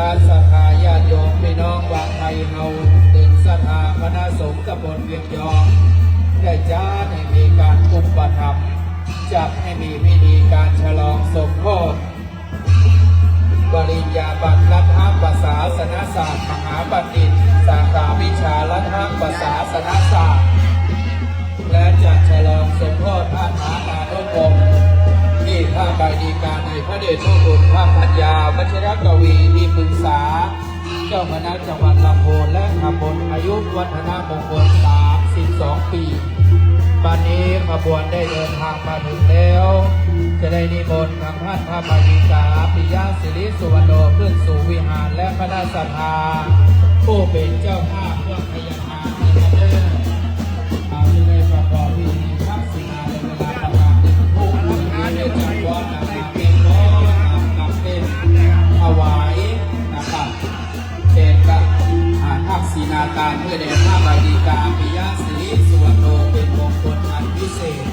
านศรัทธาญาติโยมพี่น้องวางไทยเฮาตึงศรัทธาคณะสงฆ์ตำบลเวียงยองได้จ้าให้มีการอุปถัมภ์จัดให้มีพิธีการฉลองสมโภชปริญญาบัตรรัฐประศาสนศาสตร์มหาบัณฑิตสาขาวิชารัฐประศาสนศาสตร์และจัดฉลองสมโภชพระมหานานุวงศ์ที่ท่าใบดีการในพระเดชพระคุณพระปัญญาวัชรกวีที่ปรึกษาเจ้าคณะจังหวัดลำพูนและตำบลอายุวัฒนมงคล32 ปีบัดนี้ขบวนได้เดินทางมาถึงแล้วจะได้นิมนต์ทางท่านพระบดีกาปิยะศิริสุวรรณโนขึ้นสู่วิหารและคณะศรัทธาผู้เป็นเจ้าภาพเพื่อพยานาในประเทศเอาที่ได้ประกอบพิธีทักษิณาในเวลาประมาณผู้ที่ได้จัดวัดนำเป็นร้อยนำเป็นถวายนะครับเป็นกับทักษิณาการเพื่อแด่พระบดีกาปิยะศิริสุวรรณโนเป็นมงคลอันพิเศษ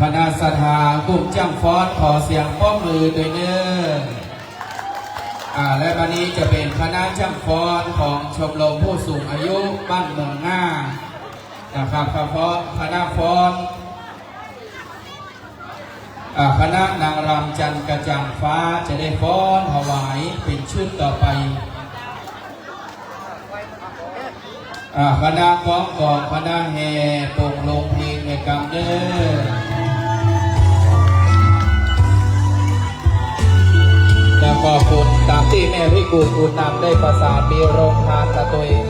คณะศรัทธากลุ่มจังฟ้อนขอเสียงป้อมมือด้วยเนื้อและวันนี้จะเป็นคณะจังฟ้อนของชมรมผู้สูงอายุบ้านเมืองง่านะครับเฉพาะคณะฟ้อนคณะนางรำจันกระจ่างฟ้าจะได้ฟ้อนถวายเป็นชุดต่อไปคณะฟ้อนกองคณะแห่โป่งลงเพลงในกำเนิดแล้วก็คุณตามที่แม่พี่กูคุณนำได้ประสานมีโรงทานกับตัวเอง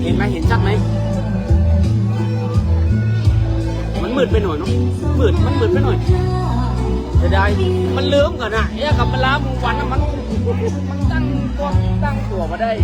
เห็นไหมเห็นชัดไหมมันมืดไปหน่อยเนาะมันมืดไปหน่อยจะได้มันลืมกันนะไอ้กับมันล้าวันมันตั้งตัวมาได้ เ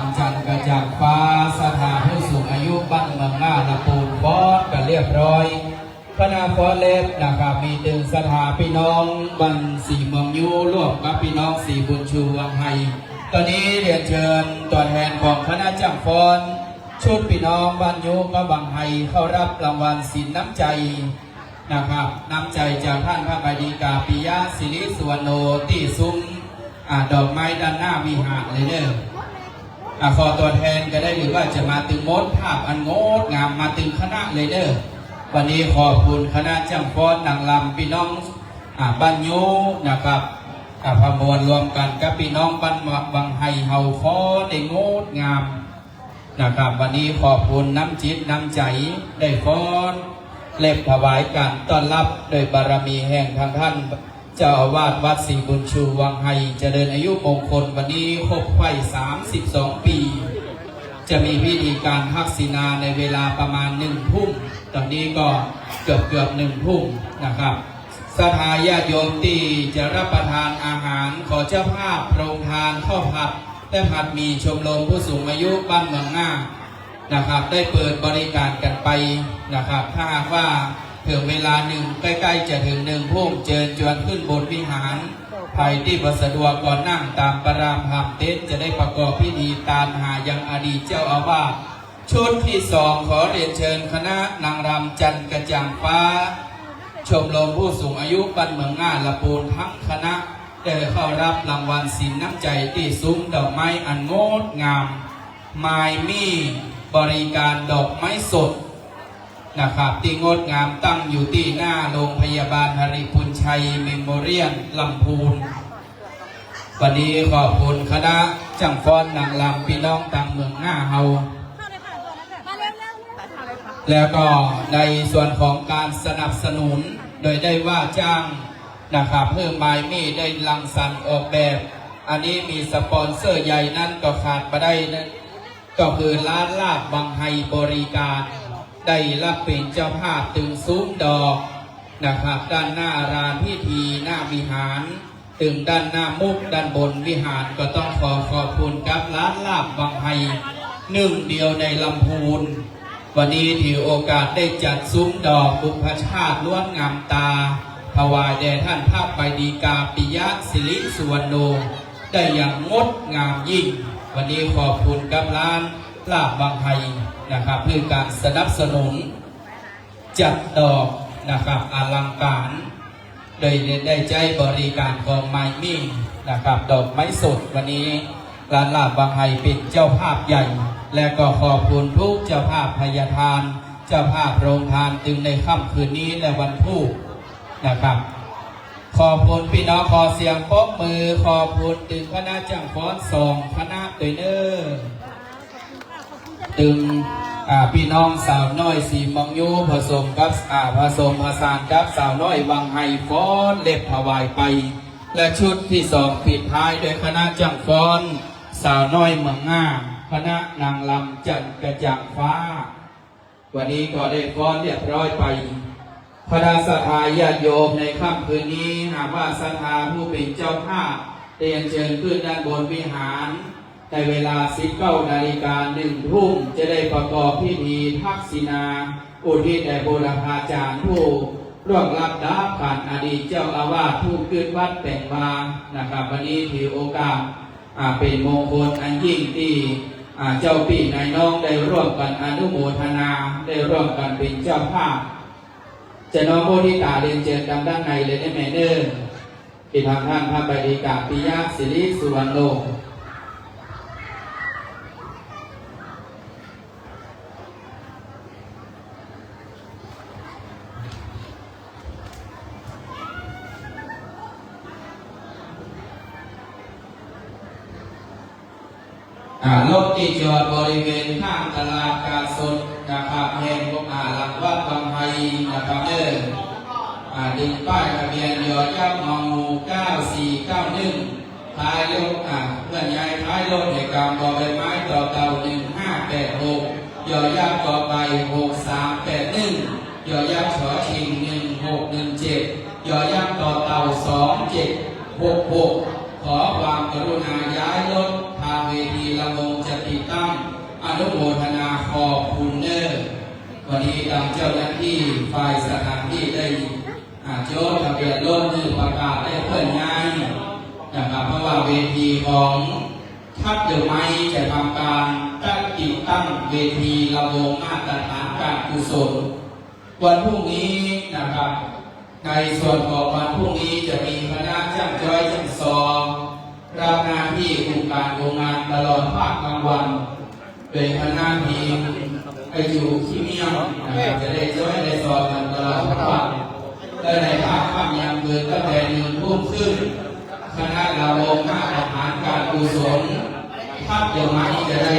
ำจันทร์กระจ่างฟ้าสถานผู้สูงอายุบ้านเมืองหน้าละปูนบอสกันเรียบร้อยคณะฟอเล็บนะครับมีตึงสถาพี่น้องบ้านสีเมืองยูร่วมกับพี่น้องสีบุญชูวังไฮตอนนี้เรียนเชิญตัวแทนของคณะจ้างฟ้อนชุดพี่น้องบ้านยูกับบางไฮเข้ารับรางวัลสินน้ำใจนะครับน้ำใจจากท่านพระบดีกาปิยะศิริสุวรรณโนที่ซุ้มดอกไม้ด้านหน้าวิหารเลยเด้อขอตัวแทนก็ได้หรือว่าจะมาตึงมดภาพอันงดงามมาตึงคณะเลยเด้อวันนี้ขอบคุณคณะจ้างฟ้อนนางลำพี่น้องบ้านยูนะครับพมวลรวมกันกับพี่น้องบ้านวังไฮเฮาฟ้อนได้งดงามนะครับวันนี้ขอบคุณน้ำจิตน้ำใจได้ฟ้อนเล็บถวายการต้อนรับโดยบารมีแห่งทางท่านเจ้าอาวาสวัดศรีบุญชูวังไฮเจริญอายุมงคลวันนี้ครบไฟ32 ปีจะมีพิธีการทักษิณาในเวลาประมาณ1 ทุ่มตอนนี้ก็เกือบ1 ทุ่มนะครับศรัทธาญาติโยมที่จะรับประทานอาหารขอเจ้าภาพโรงทานข้าวผัดและผัดมีชมรมผู้สูงอายุบ้านเมืองหน้านะครับได้เปิดบริการกันไปนะครับถ้าหากว่าถึงเวลาใกล้ๆจะถึง1 ทุ่มเชิญชวนขึ้นบนวิหารใครที่ประสะดวกก่อนนั่งตามประรามหามเต็นจะได้ประกอบพิธีตามหายังอดีตเจ้าอาวาสชุดที่2ขอเรียนเชิญคณะนางรำจันทร์กระจ่างฟ้าชมรมผู้สูงอายุบ้านเมืองง่าละปูนทั้งคณะได้เข้ารับรางวัลสินน้ำใจที่ซุ้มดอกไม้อันงดงามไม้มีบริการดอกไม้สดนะครับที่งดงามตั้งอยู่ที่หน้าโรงพยาบาลหริพุนชัยเมโมเรียลลำพูนวันนี้ขอบคุณคณะจ้างฟ้อนนางรำพี่น้องต่างเมืองหน้าเฮาแล้วก็ในส่วนของการสนับสนุนโดยได้ว่าจ้างนะครับเพิ่มไม้มีได้รังสรรค์ออกแบบอันนี้มีสปอนเซอร์ใหญ่นั้นก็ขาดมาได้นะก็คือร้านลาบบางไฮบริการได้รับเป็นเจ้าภาพตึงซุ้มดอกนะครับด้านหน้าลานพิธีหน้าวิหารตึงด้านหน้ามุกด้านบนวิหารก็ต้องขอบคุณกับร้านลาบบางไฮ1 เดียวในลำพูนวันนี้ถือโอกาสได้จัดซุ้มดอกบุพชาติล้วนงามตาถวายแด่ท่านพระบดีกาปิยะศิริสุวรรณโนได้อย่างงดงามยิ่งวันนี้ขอบคุณกับร้านลาบบางไฮนะครับเพื่อการสนับสนุนจัดดอกนะครับอลังการโดยได้ใจบริการของไม้มิ่งนะครับดอกไม้สดวันนี้ร้านลาบบางไฮเป็นเจ้าภาพใหญ่และก็ขอบคุณทุกเจ้าภาพพยาทานเจ้าภาพโรงทานถึงในค่ำคืนนี้และวันพุธนะครับขอบคุณพี่น้องขอเสียงปรบมือขอบคุณถึงคณะจ้างฟ้อน2 คณะตัวเนอร์ถึงพี่น้องสาวน้อยสีมังยูผสมกับผสานกับสาวน้อยวังไฮฟ้อนเล็บถวายไปและชุดที่2ปิดท้ายโดยคณะจ้างฟ้อนสาวน้อยเมืองง่าคณะนางลำจันทร์กระจ่างฟ้าวันนี้ก็ได้ฟ้อนเรียบร้อยไปคณะศรัทธาญาติโยมในค่ำคืนนี้หากว่าศรัทธาผู้เป็นเจ้าภาพเรียนเชิญขึ้นด้านบนวิหารในเวลา 19 นาฬิกา 1 ทุ่มจะได้ประกอบพิธีทักษิณาอุทิศแด่บูรพาจารย์ผู้ร่วงลับดับผ่านอดีตเจ้าอาวาสผู้ขึ้นวัดแต่งบางนะครับวันนี้ถือโอกาสเป็นมงคลอันยิ่งที่เจ้าพี่นายน้องได้ร่วมกันอนุโมทนาได้ร่วมกันเป็นเจ้าภาพจะน้อมโมทิตาเรียนเชิญกันด้านในเลยได้ไหมเด้อที่ทางท่านพระบดีกาปิยะศิริสุวรรณโน รถที่จอดบริเวณข้างตลาดกาสดนะครับแห่งหลังวัดบางไฮนะครับดินป้ายทะเบียนยอยักษ์งองู9491ท้ายรถเพื่อนย้ายท้ายรถในกรรมบอใบไม้ต่อเต่า1586ยอยักษ์ต่อไป6381ยอยักษ์ชอชิง1617ยอยักษ์ต่อเต่า2766ขอความกรุณาย้ายรถพาเห เวทีลำวงจะติดตั้งอนุโมทนาขอบคุณเนอร์วันนี้ทางเจ้าหน้าที่ฝ่ายสถานที่ได้โจทย์ทะเบียนรถหรือประกาศได้เพื่อนง่ายนะครับเพราะว่าเวทีของทัพเดอะไม้จะทำการติดตั้งเวทีลำวงมาตรฐานการกุศลวันพรุ่งนี้นะครับในส่วนของวันพรุ่งนี้จะมีคณะช่างจ้อยช่างซอรับหน้าที่คุมการโรงงานตลอดภาคกลางวันโดยคณะทีมไปอยู่ที่เมียงนะครับจะได้ช่วยได้สอนกันตลอดทั้งวันและในภาคค่ำยามคืนตั้งแต่1 ทุ่มครึ่งคณะลำวงมาตรฐานการกุศลทัพเดอะไม้จะได้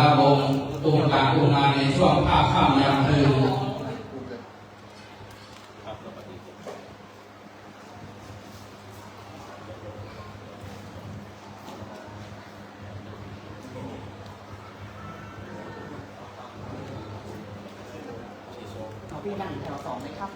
ลำวงคุมการโรงงานในช่วงภาคค่ำยามคืนพี่นั่งแถว2ไหมครับ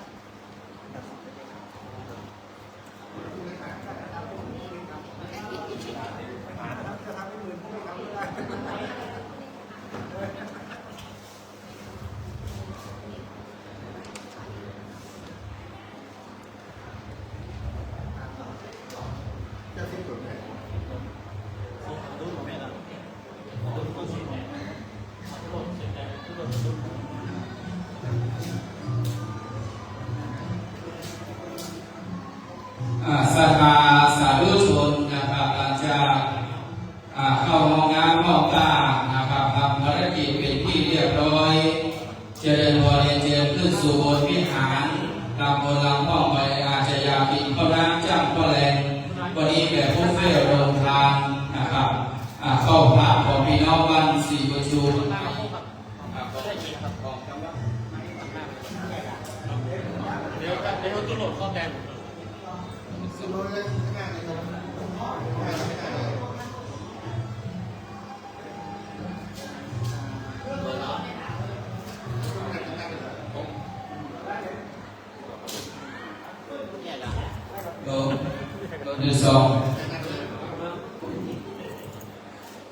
ศรัทธาสาธุชนนะครับหลังจากเข้าห้องน้ำห้องตานะครับทำภารกิจเป็นที่เรียบร้อยเจริญพรเจริญขึ้นสู่บนวิหารลำบนลำห้องไปอาชญาบินเข้าน้ำจ้ำเข้าแรงวันนี้แบบผู้เฝ้าโรงทานนะครับเข้าผ่าของพี่น้องบ้านสี่ประชุมเดี๋ยวตุ้นหลดข้อแดงโดยสอง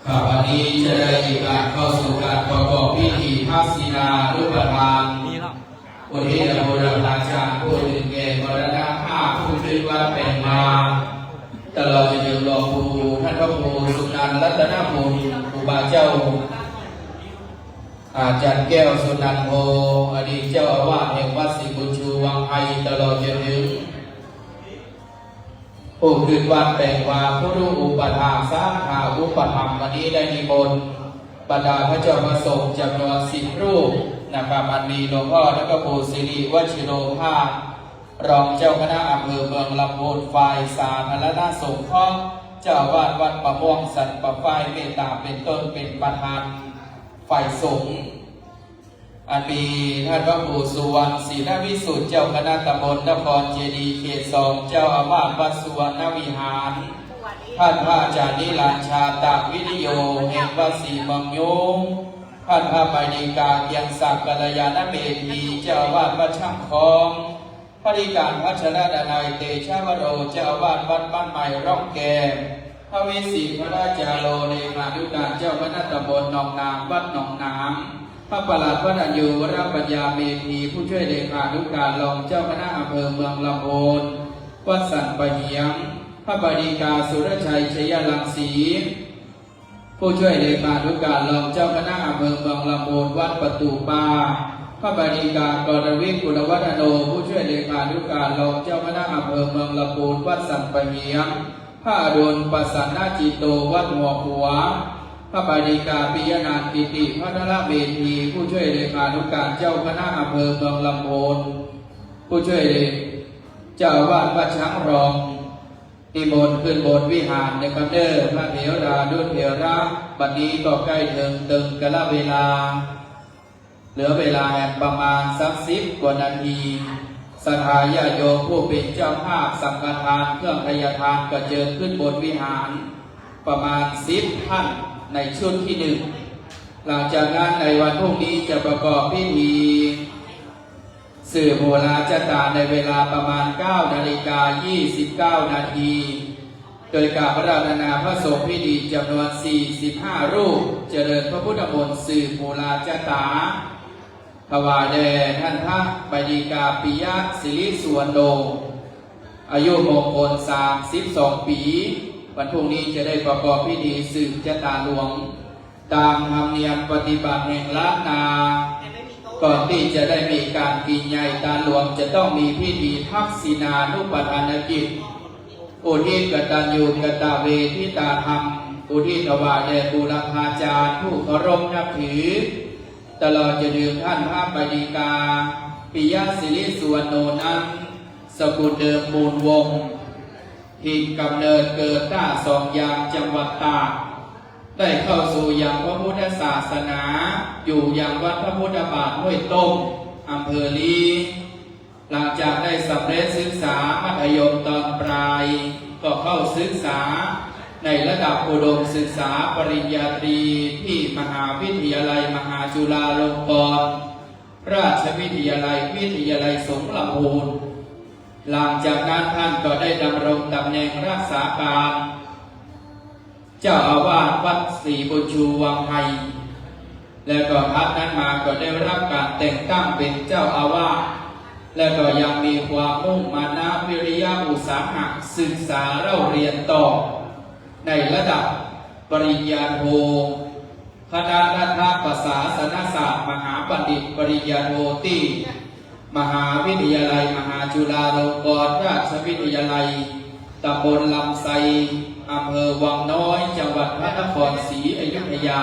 ครับวันนี้จะได้การเข้าสู่การประกอบพิธีภาคศิลารูปทานอุทิศบุรพาจารย์ผู้ถึงแก่มรณภาพผู้ชื่อว่าเป็นมาตลอดจนถึงหลวงปู่ท่านพระครูสุนันท์รัตนภูมิครูบาเจ้าอาจารย์แก้วสุนันท์โพอดีตเจ้าอาวาสแห่งวัดศรีบุญชูวังไอตลอดจนถึงผู้คืนวันแต่งวาผู้รู้อุปถาสร้างข่าวอุปธรรมวันนี้ได้นิมนต์บรรดาพระเจ้าประสงค์จำนวน10 รูปนะครับอันมีหลวงพ่อและก็ปู่สิริวชิโรภาสรองเจ้าคณะอำเภอเมืองลำพูนฝ่ายสาธารณสงเคราะห์เจ้าอาวาสวัดประม่วงสันปะไฟเมตตาเป็นต้นเป็นประธานฝ่ายสงฆ์อันมีท่านพระครูสุวรรณศรีนวิสุทธิ์เจ้าคณะตำบลนครเจดีย์เขต2เจ้าอาวาสวัดสุวรรณวิหารท่านพระอาจารย์นิรันดร์ชาตวิริโยแห่งวัดศรีบางโยงท่านพระไปฎิกาเกียงศักดิ์กัลยาณเมธีเจ้าอาวาสวัดช่างคองพระฎิการพัชรดนัยเตชะวโรเจ้าอาวาสวัดบ้านใหม่ร่องแกมพระวิสิทธิพระราชาโลเลขานุการเจ้าคณะตำบลหนองนางวัดหนองน้ำพระประหลัดพระนันยูวรปัญญาเมธีผู้ช่วยเลขานุการรองเจ้าคณะอำเภอเมืองลำพูนวัดสันปะเหียงพระบดีกาสุรชัยชยลังสีผู้ช่วยเลขานุการรองเจ้าคณะอำเภอเมืองลำพูนวัดประตูปาพระบดีกากรวิกุลวัฒโนผู้ช่วยเลขานุการรองเจ้าคณะอำเภอเมืองลำพูนวัดสันปะเหียงพระอดุลประสันนาจิโตวัดหัวหัวพระบดีกาปิยนันท์ปิติพัฒนเมธีผู้ช่วยเลขานุการเจ้าคณะอำเภอเมืองลำพูนผู้ช่วยเจ้าอาวาสวัดช้างรองนิมนต์ขึ้นบนวิหารในคำเด้อพระเถราดุจเถระบัดนี้ก็ใกล้ถึงตึงกะละเวลาเหลือเวลาประมาณสัก10 กว่านาทีศรัทธาญาโยมผู้เป็นเจ้าภาพสังฆทานเครื่องพยาทานก็เจิญขึ้นบนวิหารประมาณ10 ท่านในชุดที่1หลังจากนั้นในวันพรุ่งนี้จะประกอบพิธีสื่อโบราณจตาในเวลาประมาณ 9:29 นาที โดยการประดานาพระสงฆ์พิธีจำนวน45รูปเจริญพระพุทธมนต์สืบโมราจตาถวายแด่ท่านพระบดีกาปิยะศิริสุวรรณโนอายุมงคล32 ปีวันพรุ่งนี้จะได้ประกอบพิธีสืบชะตาหลวงตามธรรมเนียมปฏิบัติแห่งล้านนาก่อนที่จะได้มีการกินใหญ่ตาหลวงจะต้องมีพิธีทักษิณานุปทานกิจอุทิศกตัญญูกตเวทิตาธรรมอุทิศถวายแด่บูรพาจารย์ผู้เคารพนับถือตลอดจนถึงท่านพระบดีกาปิยะศิริสุวรรณโนนั้นสกุลเดิมมูลวงศ์ถิ่นกำเนิดเกิดท่าสองยางจังหวัดตากได้เข้าสู่ยังพระพุทธศาสนาอยู่ยังวัดพระพุทธบาทห้วยต้มอำเภอลีหลังจากได้สำเร็จศึกษามัธยมตอนปลายก็เข้าศึกษาในระดับอุดมศึกษาปริญญาตรีที่มหาวิทยาลัยมหาจุฬาลงกรณราชวิทยาลัยสงขลาภูมิหลังจากนั้นท่านก็ได้ดำรงตำแหน่งรักษาการเจ้าอาวาสวัดศรีบุญชูวังไห้และก็พัดนั้นมาก็ได้รับการแต่งตั้งเป็นเจ้าอาวาสและก็ยังมีความมุ่งมานะวิริยะอุตสาหะศึกษาเล่าเรียนต่อในระดับปริญญาโทคณะนัทประศาสนศาสตร์มหาบัณฑิตปริญญาโทที่มหาวิทยาลัยมหาจุฬาลงกรณราชวิทยาลัยตำบลลำไทรอำเภอวังน้อยจังหวัดพระนครศรีอยุธยา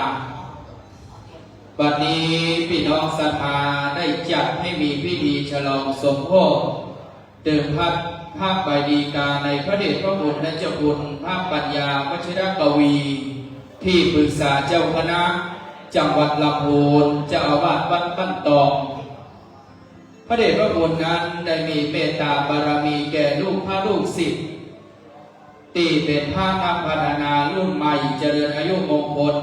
วันนี้พี่น้องศรัทธาได้จัดให้มีพิธีฉลองสมโภชเดิมพัดภาคบดีกาในพระเดชพระคุณและเจ้าคุณภาคปัญญาวชิรกวีที่ปรึกษาเจ้าคณะจังหวัดลำพูนเจ้าอาวาสวัดบ้านตองพระเดชพระคุณนั้นได้มีเมตตาบารมีแก่ลูกพระลูกศิษย์ที่เป็นพระนักพัฒนารุ่นใหม่เจริญอายุมงคล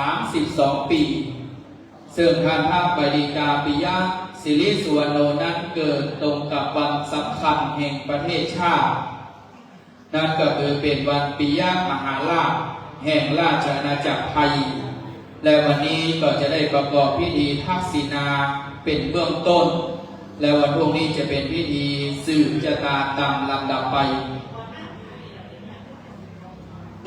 32 ปีซึ่งท่านพระบดีกาปิยะศิริสุวรรณโนนั้นเกิดตรงกับวันสำคัญแห่งประเทศชาตินั่นก็คือเป็นวันปิยมหาราชแห่งราชอาณาจักรไทยและวันนี้ก็จะได้ประกอบพิธีทักษิณาเป็นเบื้องต้นและวันพรุ่งนี้จะเป็นพิธีสืบชะตาตามลำดับไป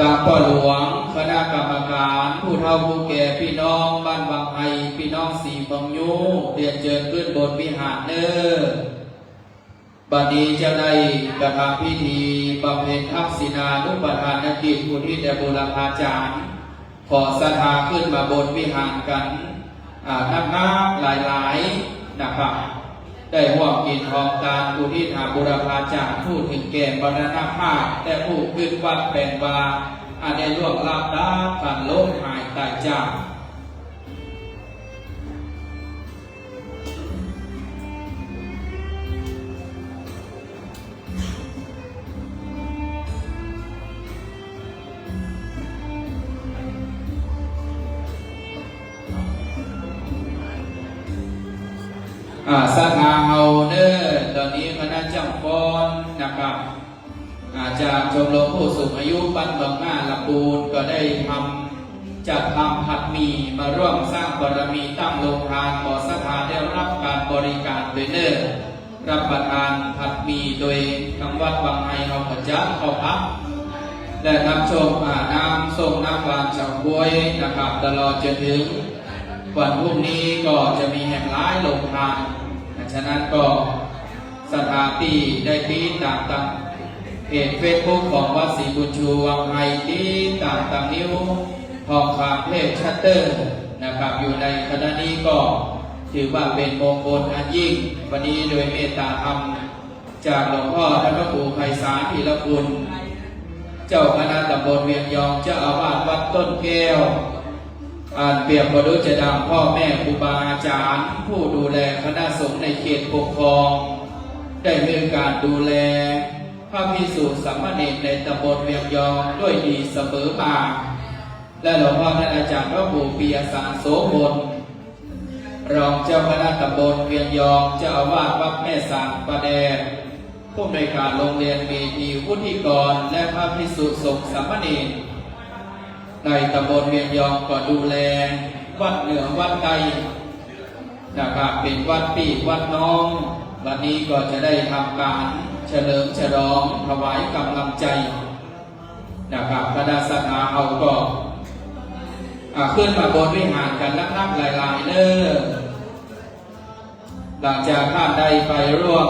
ตามพ่อหลวงคณะกรรมการผู้เฒ่าผู้แก่พี่น้องบ้านวังไห้พี่น้องสีบางยูเรียนเชิญขึ้นบนวิหารเนอบัดนี้จะได้กระทำพิธีบำเพ็ญทักษิณานุปทานกิจอุทิศแด่บูรพาจารย์ขอศรัทธาขึ้นมาบนวิหารกันนักหลายๆนะครับได้ร่วมกินทองการอุทิศหาบูรพาจารย์ผู้ถึงแก่มรณภาพแต่ผู้ขึ้นวัดแปลงวาอาจได้ร่วมรับดาการล้มหายตายจาก ศรัทธาเฮาเด้อตอนนี้คณะเจ้าฟ้อนนะครับจากชมรมผู้สูงอายุบ้านบางหน้าลำพูนก็ได้จัดทำผัดหมี่มาร่วมสร้างบารมีตั้งโรงทานขอศรัทธาได้รับการบริการโดยเนิ่นรับประทานผัดหมี่โดยทางวัดบางไฮเฮาประจักษ์เข้าพักและนำชมน้ำส้มน้ำหวานเฉาก๊วยนะครับตลอดจนถึงวันพรุ่งนี้ก็จะมีแห่งร้ายลงทานฉะนั้นก็สถานที่ได้ที่ตามเพจเฟซบุ๊กของวัดศรีบุญชูวังไฮที่ตามนิ้วทองคำเพชรชัตเตอร์นะครับอยู่ในคณะนี้ก็ถือว่าเป็นมงคลอันยิ่งวันนี้โดยเมตตาธรรมจากหลวงพ่อท่านพระครูไพศาลธีรคุณเจ้าคณะตำบลเวียงยองเจ้าอาวาสวัดต้นแก้วเปรียบประดุจจะดังพ่อแม่ครูบาอาจารย์ผู้ดูแลคณะสงฆ์ในเขตปกครองได้มีการดูแลพระภิกษุสามเณรในตำบลเวียงยองด้วยดีเสมอมาและหลวงพ่อท่านอาจารย์พระครูปิยสารโสพลรองเจ้าคณะตำบลเวียงยองเจ้าอาวาสวัดแม่สางประแดง ผู้อำนวยการโรงเรียนเมธีวุฒิกรและพระภิกษุสงฆ์สามเณรในตำบลเวียงยองก็ดูแลวัดเหนือวัดใดนะครับเป็นวัดปีวัดน้องวันนี้ก็จะได้ทำการเฉลิมฉลองถวายกำลังใจนะครับคณะสงฆ์เอาก็ขึ้นมาบนวิหารกันนักๆหลายๆเด้อหลังจากท่านได้ไปร่วม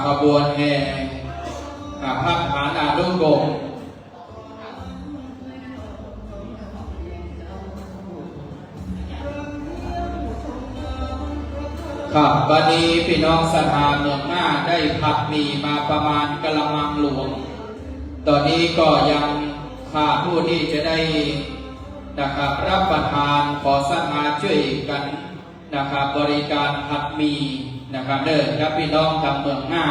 ขบวนแห่พระฐานานุกรมครับวันนี้พี่น้องศรัทธาเมืองหน้าได้ผัดหมี่มาประมาณกะละมังหลวงตอนนี้ก็ยังขาดผู้ที่จะได้นะครับรับประทานขอศรัทธาช่วยกันนะครับบริการผัดหมี่นะครับเด้อครับพี่น้องทำเมืองหน้า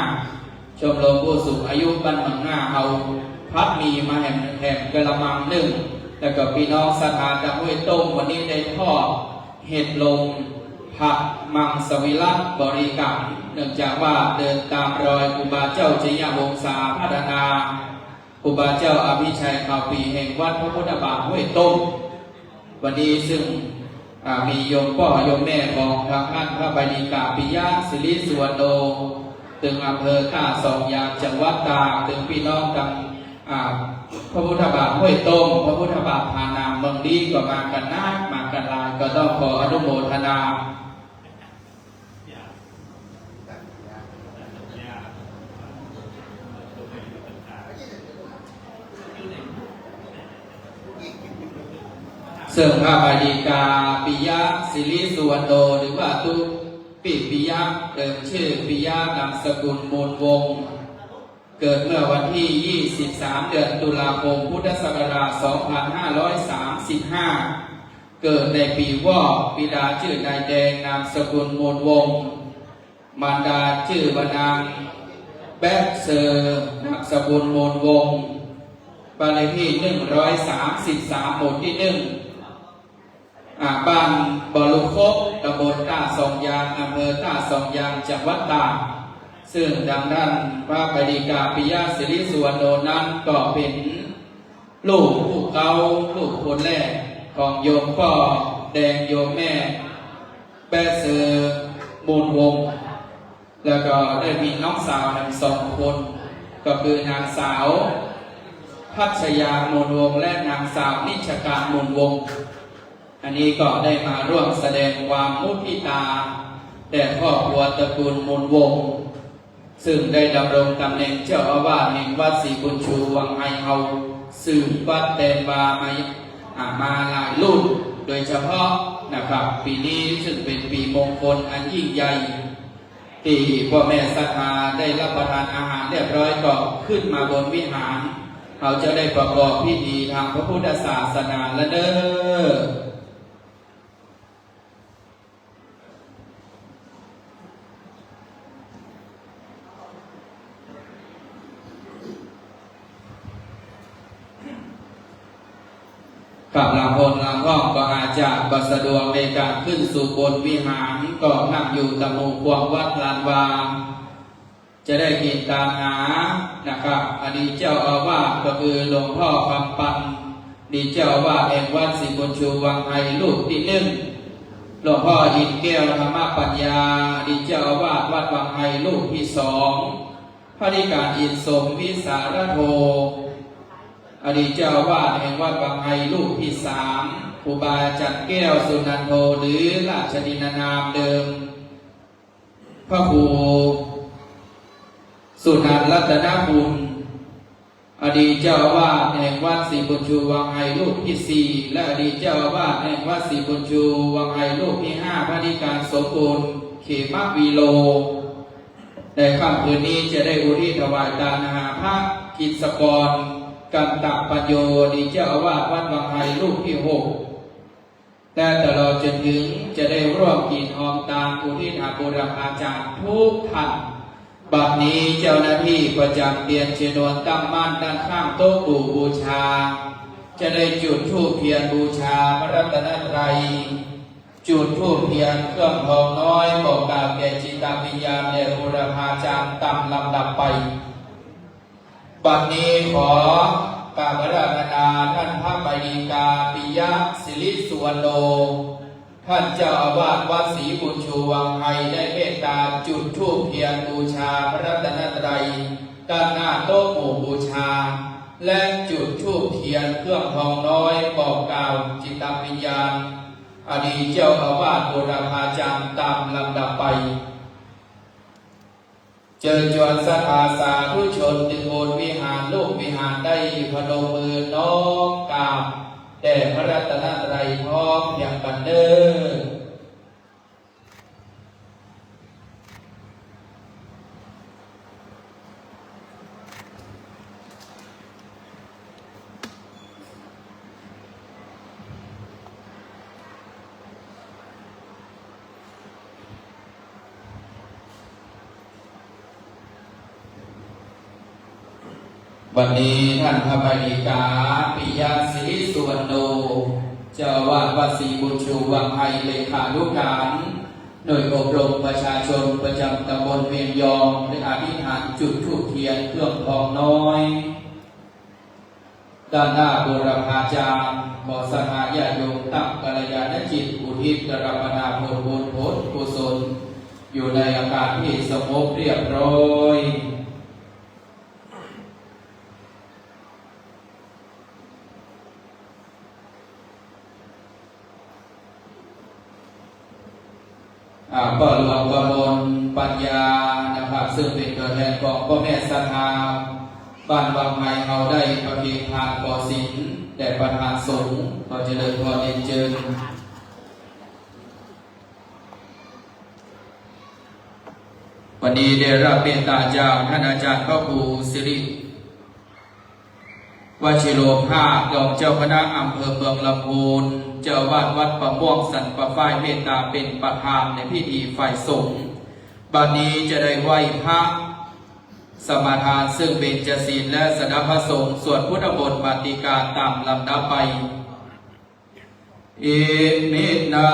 ชมรมผู้สูงอายุบ้านเมืองหน้าเอาผัดหมี่มาแห่งกะละมังหนึ่งแล้วก็พี่น้องศรัทธาตะห้วยต้มวันนี้ได้ทอดเห็ดลมผักมังสวิรัติบริการเนื่องจากว่าเดินตามรอยครูบาเจ้าชยวงศาพัฒนาครูบาเจ้าอภิชัยข่าวปีแห่งวัดพระพุทธบาทห้วยต้มวันนี้ซึ่งมีโยมพ่อโยมแม่ของทางท่านพระบดีกาปิยะศิริสุวรรณโนถึงอำเภอท่าสองยางจังหวัดตากถึงพี่น้องทางพระพุทธบาทห้วยต้มพระพุทธบาทพานามเมืองดีก็มากันนักมากันหลายก็ต้องขออนุโมทนาเสริมพระบดีกาปิยะศิริสุวรรณโนหรือว่าตุปิยะเดิมชื่อปิยะนามสกุลมูลวงศ์เกิดเมื่อวันที่ 23 เดือนตุลาคม พุทธศักราช 2535 เกิดในปีวอกบิดาชื่อนายแดงนามสกุลมูลวงศ์มารดาชื่อวนางแบ๊กเซอร์นามสกุลมูลวงศ์บ้านเลขที่ 133 หมู่ที่ 1บ้านบอลุคบตำบลท่าสองยางอำเภอท่าสองยางจังหวัดตากซึ่งดังนั้นพระบดีกาปิยะศิริสุวรรณโนนั้นก็เป็นลูกผู้เก่าลูกคนแรกของโยมพ่อแดงโยมแม่แป๊ะเซอร์มูลวงศ์แล้วก็ได้มีน้องสาวทั้งสองคนก็คือนางสาวพัชยามูลวงศ์และนางสาวนิชการมูลวงศ์อันนี้ก็ได้มาร่วมแสดงความมุทิตาแด่ครอบครัวตระกูลมูลวงศ์ซึ่งได้ดำรงตำแหน่งเจ้าอาวาสแห่งวัดศรีบุญชูวังไฮเฮาสืบวัดแดนวามาหลายรุ่นโดยเฉพาะนะครับปีนี้ซึ่งเป็นปีมงคลอันยิ่งใหญ่ที่พ่อแม่ศรัทธาได้รับประทานอาหารเรียบร้อยก็ขึ้นมาบนวิหารเขาจะได้ประกอบพิธีทางพระพุทธศาสนาและเด้อกับลำพลลำห้องก็อาจจะก็สะดวกในการขึ้นสู่บนวิหารก็นั่งอยู่ตะมูควงวัดลานวาจะได้กินตามหานะครับอดีตเจ้าอาวาสก็คือหลวงพ่อคำปันดีเจ้าอาวาสแห่งวัดศรีบุญชูวังไฮลูกที่ 1หลวงพ่ออินแก้วธรรมปัญญาดีเจ้าอาวาสวัดวังไฮลูกที่ 2พระธิการอินสมวิสารโทอดีตเจ้าอาวาสแห่งวัดบางไฮลูกที่ 3ครูบาจันแก้วสุนันโทหรือราชดินานามเดิมพระครูสุนันท์รัตนบุญอดีตเจ้าอาวาสแห่งวัดศรีบุญชูวังไฮลูกที่ 4และอดีตเจ้าอาวาสแห่งวัดศรีบุญชูวังไฮลูกที่ 5พระธิการสมบูรณ์เขมวีโลในค่ำคืนนี้จะได้อุทิศถวายทานอาหารพระกิจสกรกันตะปัญโยดีเจ้าอาวาสวัดบางไฮลูกที่ 6แต่ตลอดจนถึงจะได้ร่วมกินหอมตามอุทิศอาบูรพาจารย์ทุกท่านบัดนี้เจ้าหน้าที่ประจำเตียนชนวนตั้งมั่นด้านข้างโต๊ะปู่บูชาจะได้จุดธูปเทียนบูชาพระรัตนตรัย จุดธูปเทียนเครื่องทองน้อยบอกกล่าวแก่จิตวิญญาณในบูรพาจารย์ตามลำดับไปบัดนี้ขอกราบอาราธนาท่านพระไบดีกาปิยะศิริสุวรรณโนท่านเจ้าอาวาสวัดศรีบุญชูวังไทยได้เมตตาจุดธูปเทียนบูชาพระรัตนตรัยด้านหน้าโต๊ะหมู่บูชาและจุดธูปเทียนเครื่องทองน้อยบอกกล่าวจิตวิญญาณอดีตเจ้าอาวาสบูรพาจารย์ตามลำดับไปเจริญจวนศรัทธาสาธุชนจึงโบสถ์วิหารลูกวิหารได้พนมมือน้อมกราบแด่พระรัตนตรัยพร้อมอย่างกันเด้อวันนี้ท่านพระบดีกาปิยะศรีสุวรรณโนเจ้าอาวาสวัดศรีบุญชูวังไทยเลขานุการหน่วยอบรมประชาชนประจำตำบลเวียงยองได้อธิษฐานจุดธูปเทียนเครื่องทองน้อยด้านหน้าบูรพาจารย์ขอสหายาโยมตั้งกัลยาณจิตอุทิศกรรมนาผลบุญผลกุศลอยู่ในอาการที่สงบเรียบร้อยก็หลวงกมลปัญญานะครับซึ่งเป็นตัวแทนของพ่อแม่ศรัทธาบ้านวังไม้เอาได้ประเพณีทานก่อศิลป์แต่ประธานสงฆ์ก็เจริญพรเรียนเชิญวันนี้ได้รับเมตตาจากท่านอาจารย์พระครูสิริวชิโรภาสรองเจ้าคณะอำเภอเมืองลำพูนเจ้าอาวาสวัดประม่วงสันประฝ้ายเมตตาเป็นประธานในพิธีฝ่ายสงฆ์บัดนี้จะได้ไหว้พระสมาทานซึ่งเป็นเจศีลและสดับพระสงฆ์สวดพุทธบทปฏิการตามลำดับไปอิมินา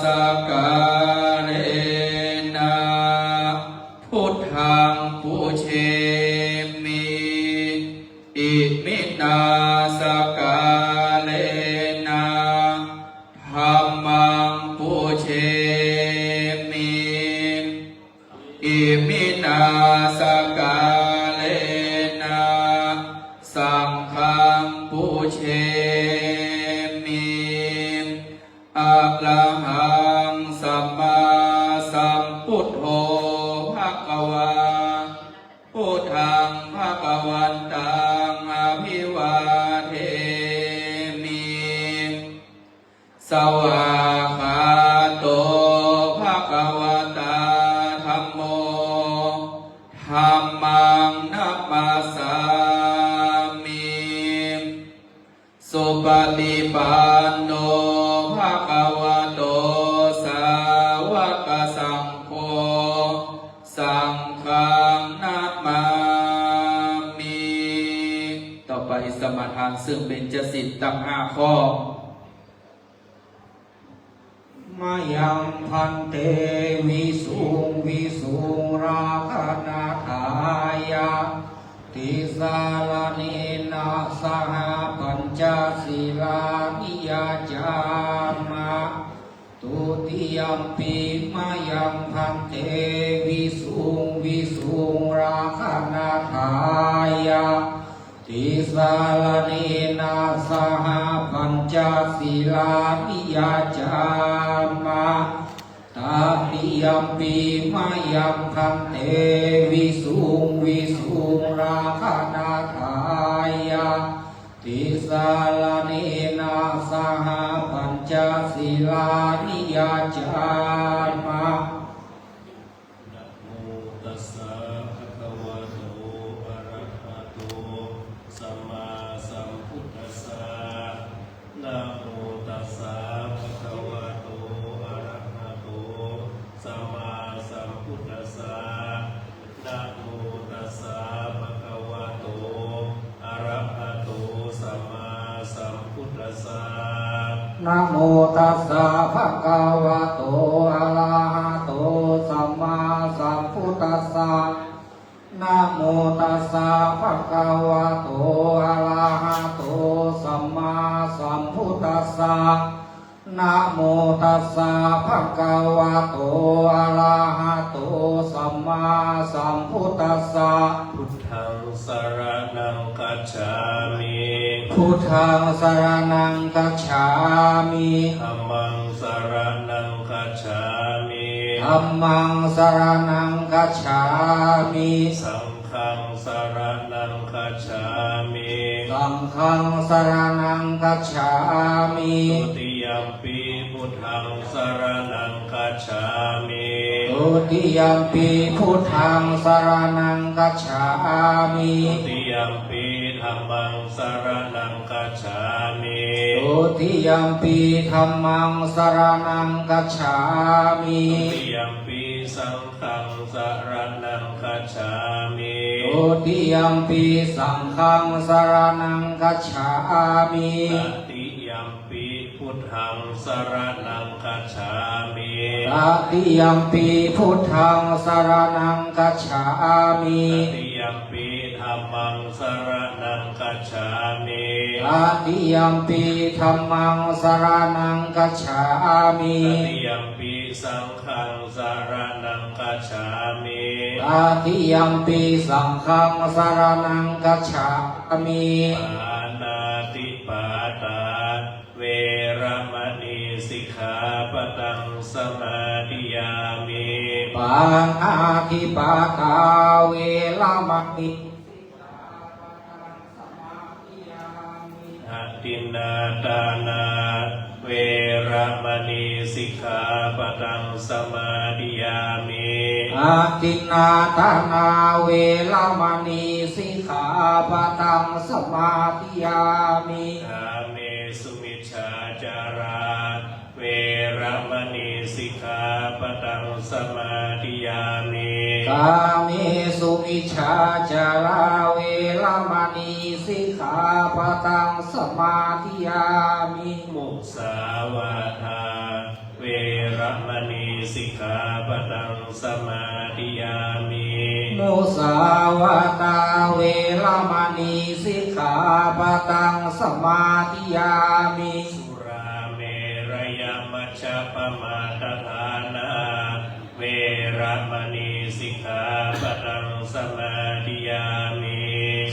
สกาเรนะพุทธังปูเชมิอิมินาสกาเลนะธัมมังปูเชมิอิมินาสกาเลนะสังฆังปูเชมิอะระหังสัมมาสัมพุทโธภะคะวาพุทธังภะคะวันตังอะภิวาเทมิสวากขาโตภะคะวะตาธัมโมธัมมังนัมมัสสามิสุปฏิปันโนภะคะวะโตสาวกสังโฆสังฆังนัมมามิต่อไปสมาทานซึ่งเป็นเจสิทธิ์ตั้ง5 ข้อมายังพันเตวิสุงวิสุงราคนาทายาติสาลานินาสหปัญจศีลานิยาจามาตุติยมปีมายังพันเตวิสุงวิสุงราคนาทายาติสาลานินาสหปัญจศีลานิยาจามาตาติยมปีมายังพันเตวิสุงวิสุงราคนาทายาติสาลานินาสหปัญจศีลานิยาจามานะโมตัสสะภะคะวะโตอะระหะโตสัมมาสัมพุทธัสสะนะโมตัสสะภะคะวะโตอะระหะโตสัมมาสัมพุทธัสสะนะโมตัสสะภะคะวะโตอะระหะโตสัมมาสัมพุทธัสสะ นะโมตัสสะภะคะวะโตอะระหะโตสัมมาสัมพุทธัสสะนะโมตัสสะภะคะวะโตอะระหะโตสัมมาสัมพุทธัสสะนะโมตัสสะภะคะวะโตอะระหะโตสัมมาสัมพุทธัสสะ พุทธังสรณังคัจฉามิ พุทธังสรณังคัจฉามิ ธัมมังสรณังคัจฉามิ ธัมมังสรณังคัจฉามิ สังฆังสรณังคัจฉามิ สังฆังสรณังคัจฉามิ ทุติยัมปิพุทธังสรณังคัจฉามิ ทุติยัมปิพุทธังสรณังคัจฉามิ ทุติยัมปิธัมมังสรณังคัจฉามิ ทุติยัมปิธัมมังสรณังคัจฉามิ ทุติยัมปิสังฆังสรณังคัจฉามิ ทุติยัมปิสังฆังสรณังคัจฉามิ ตติยัมปิพุทธังสรณังคัจฉามิ ตติยัมปิพุทธังสรณังคัจฉามิ ตติยัมปิธัมมังสรณังคัจฉามิ ตติยัมปิธัมมังสรณังคัจฉามิ ตติยัมปิสังฆังสรณังคัจฉามิ ตติยัมปิสังฆังสรณังคัจฉามิ ปานาติปาตาเวรมณีสิกขาปตังสมาธิยามิ ปานาติปาตาเวรมณี อะตินนาตานาเวรมณีสิกขาปตังสมาธิยามิ อาทินนาตานาเวรมณีสิกขาปะทังสมาธิยามิ กาเมสุมิชฌาจาราเวรมณีสิกขาปตังสมาธิยามิ กามิสุมิชฌาจาราเวรมณีสิกขาปะทังสมาธิยามิ มุสาวาทาเวรมณีสิกขาปตังสมาธิยามิ มุสาวาตาเวรมณีสิกขาปะทังสมาธิยามิ สุราเมรยมัชฌัปมาทฐานาเวรมณีสิกขาปตังสมาธิยามิ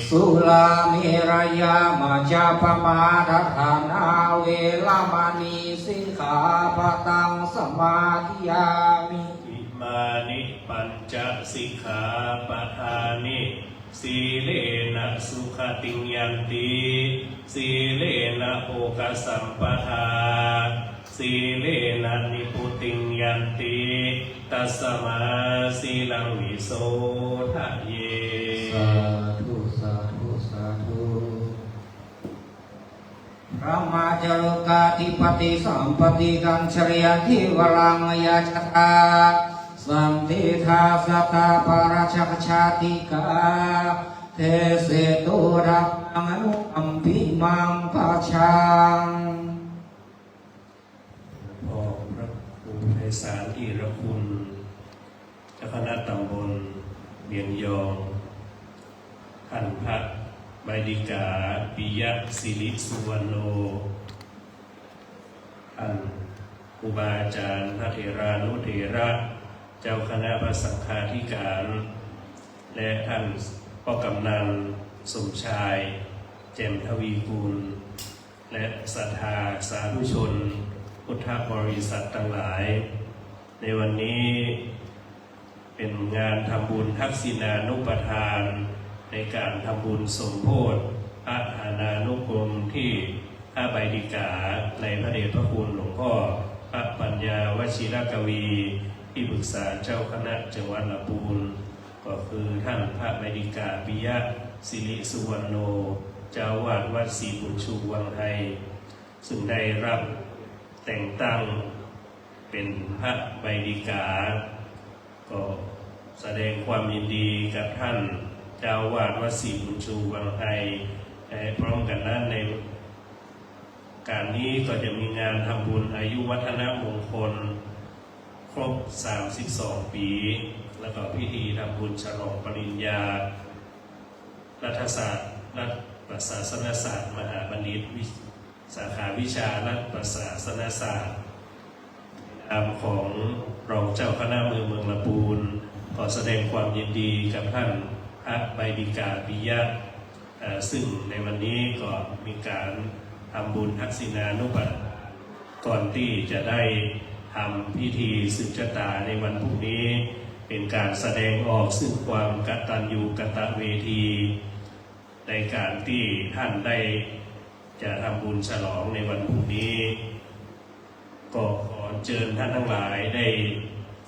สุลาเมรยามาจาปมาทฐานาเวรมณีสิกขาปะทังสมาธิยามิ อิมานิปัญจสิกขาปทานิสีเลนะสุขติงยันติสีเลนะโภคสัมปทาสีเลนะนิพุติงยันติตัสมาสีลังวิโสทะเย สาธุสาธุสาธุพระมาจารุกาธิปติสัมปติกัญชริยทิวรังยาชตาสัมทิทาสัตตาปาราชกชาติกาเทเสตุรังอนุอัมพิมังปะชัง พ่อพระครูไพศาลอิรคุณเจ้าคณะตำบลเบียงยองท่านพระใบดิกาปิยะศิริสุวรรณโนท่านครูบาอาจารย์พระเถรานุเถระเจ้าคณะพระสังฆาธิการ และท่านพ่อกำนันสมชายเจมทวีกุลและศรัทธาสาธุชนพุทธบริษัททั้งหลาย ในวันนี้เป็นงานทำบุญทักษิณานุปทานในการทำบุญสมโภชพระฐานานุกรมที่พระใบดิกาในพระเดชพระคุณหลวงพ่อพระปัญญาวชิรกวีที่ปรึกษาเจ้าคณะจังหวัดลำพูนก็คือท่านพระใบดิกาปิยะศิริสุวรรณโนเจ้าวาดวัดศรีบุญชูวังไทยซึ่งได้รับแต่งตั้งเป็นพระใบดิกาก็แสดงความยินดีกับท่านเจ้าวาดวัดศรีบุญชูวังไทยพร้อมกันนั้นใน การนี้ก็จะมีงานทำบุญอายุวัฒนมงคลครบ 32 ปี แล้วก็พิธีทำบุญฉลองปริญญารัฐศาสตร์รัฐประศาสนศาสตร์มหาบัณฑิตสาขาวิชารัฐประศาสนศาสตร์นามของรองเจ้าคณะเมืองลำพูนขอแสดงความยินดีกับท่านพระใบดิกาปิยะซึ่งในวันนี้ก็มีการทำบุญทักษิณานุปัฏฐานก่อนที่จะได้ทำพิธีสืบชะตาในวันพรุ่งนี้เป็นการแสดงออกซึ่งความกตัญญูกตเวทีในการที่ท่านได้จะทำบุญฉลองในวันพรุ่งนี้ก็ขอเชิญท่านทั้งหลายได้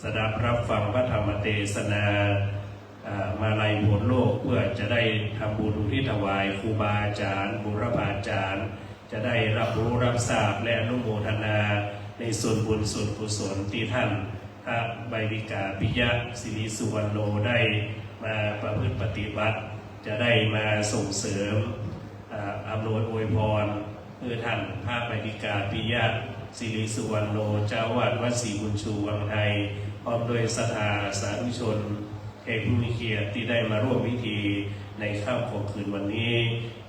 สดับรับฟังพระธรรมเทศนามาลัยผลโลกเพื่อจะได้ทำบุญที่ถวายครูบาอาจารย์บุรพาจารย์จะได้รับรู้รับทราบและอนุโมทนาในส่วนบุญส่วนกุศลที่ท่านพระใบดิกาปิยะศิริสุวรรณโนได้มาประพฤติปฏิบัติจะได้มาส่งเสริมอำนวยอวยพรเพื่อท่านพระใบดิกาปิยะศิริสุวรรณโนเจ้าวาดวัดศรีบุญชูวังไทยพร้อมด้วยศรัทธาสาธุชนแขกผู้มีเกียรติที่ได้มาร่วมพิธีในค่ำของคืนวันนี้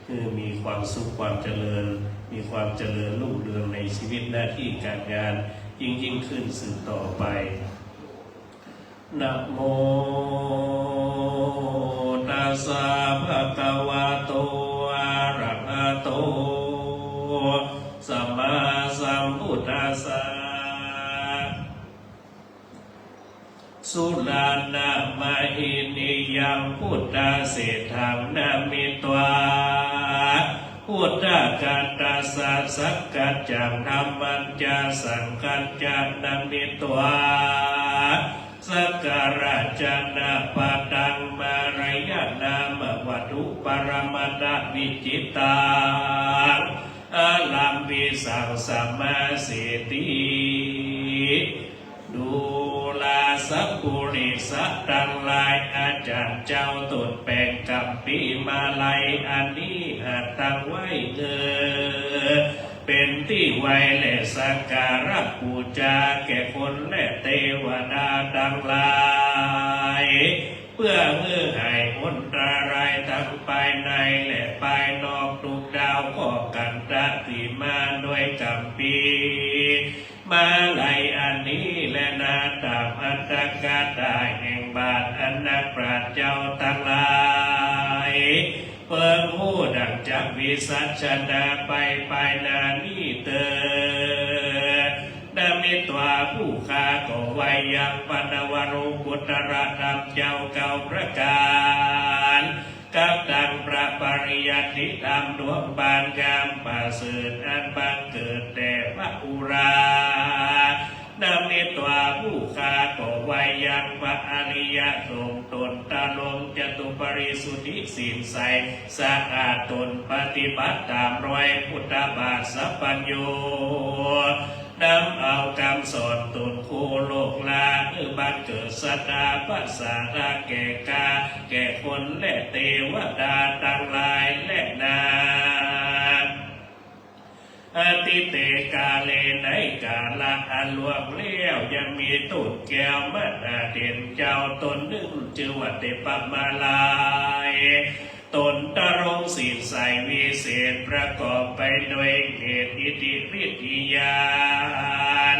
คือมีความสุขความเจริญมีความเจริญรุ่งเรืองในชีวิตหน้าที่การงานยิ่งขึ้นสืบต่อไปนะโมตัสสะภะคะวะโตอะระหะโตสัมมาสัมพุทธัสสะสุรานะมหินิยังพุทธเศรษฐังนามิตวาพุทธกัตตสัสสกัจจังธัมมัญจสังกัจจังนามิตวาสักการะจนะปะตังมารยนามวัตถุปรมัตถวิจิตตังอาลัมปิสังสัมมาสิทธิดูลาสัพปุริสัตทั้งหลายอาจารย์เจ้าตุนแปลงกับปีมาลัยอันนี้หัดตั้งไว้เงอเป็นที่ไว้และสักการะบูชาแก่คนและเทวดาทั้งหลายเพื่อเงื่อให้อันตรายทั้งภายในและภายนอกทุกดาวก็กันตะที่มาด้วยกำปีมาลัยอันนี้และนาตามอันตรกาได้แห่งบาทอันนักปราชญ์เจ้าทั้งหลายเพิ่งหูดังจักวิสัชนาไปภายนานี้เติดดามิตวาผู้ค้าก็ไว้ยังปนวรุกุตระธรรมเจ้าเก่าประการกับดังพระปริยัติธรรมดวงบานงามประเสริฐอันบังเกิดแต่พระอุรานามิตวาผู้ค้าก็ไว้ยังพระอริยสงฆ์ตนตาลงจตุปริสุทธิศีลใสสะอาดตนปฏิบัติตามรอยพุทธบาทสัพพัญโยนำเอาคำสอนตนโคโลกลาบังเกิดสัตตาปัสสาราแก่กาแก่คนและเทวดาทั้งหลายและนาอติเตกาเลในกาละอันล่วงเลี้ยวยังมีตุดแก้วมหาเด่นเจ้าตนหนึ่งชื่อว่าเตปมาลายตนตรงศีลใสวิเศษประกอบไปด้วยเหตุอิทธิฤทธิญาณ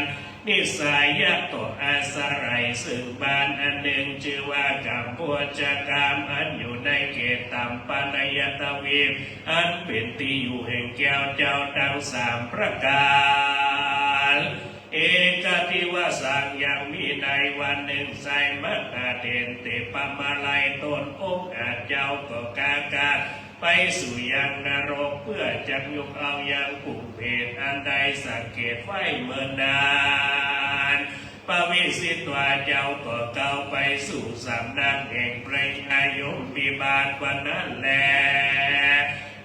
นิสัยยะตัวอาศัยซึ่งบานอันหนึ่งชื่อว่ากรรมปัวจกรรมอันอยู่ในเขตตัมปนายตวีปอันเป็นที่อยู่แห่งแก้วเจ้าทั้งสามประการเอกทิวสังยังมีในวันหนึ่งใส่มัตตาเดนเตปมาลัยตนองค์อาจเจ้าก็กากาไปสู่ยังนรกเพื่อจักยุกเอายังกุเพศอันใดสังเกตไว้เมื่อนานปวิสิตวาเจ้าก็เก่าไปสู่สำนักแห่งพระยายมบิบาลวันนั้นแล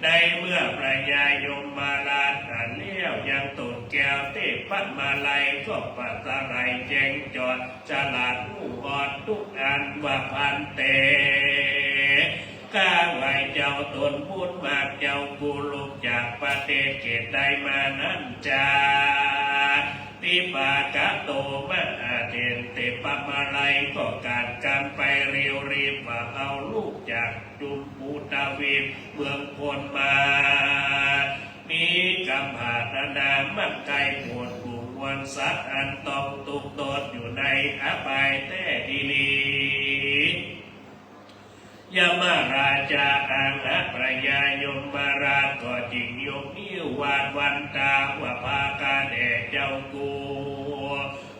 ในเมื่อพระยายมมาลาทันเลี้ยวยังตุนแก้วเทพมาลัยก็ปัสไรแจงจอดฉลาดผู้อ่อนทุกอันว่าพันเต ข้าไหวเจ้าตนพูดมากเจ้ากูลุกจากประเทศเกตใดมานั้นจาติปากะโตมะอาเดนเตปะมาไลก็การกันไปเรียวรีบว่าเอาลูกจากจุมปูตาวินเมืองคนมามีกำหาตนามั่นไกปวดกุมวันสัตว์อันต้องตุกตดอยู่ในอบายแต่ดีลียามาราชาอังหะประยายมมาราชก็จริงยกนิ้ววาดวันตาว่าพาการแด่เจ้ากู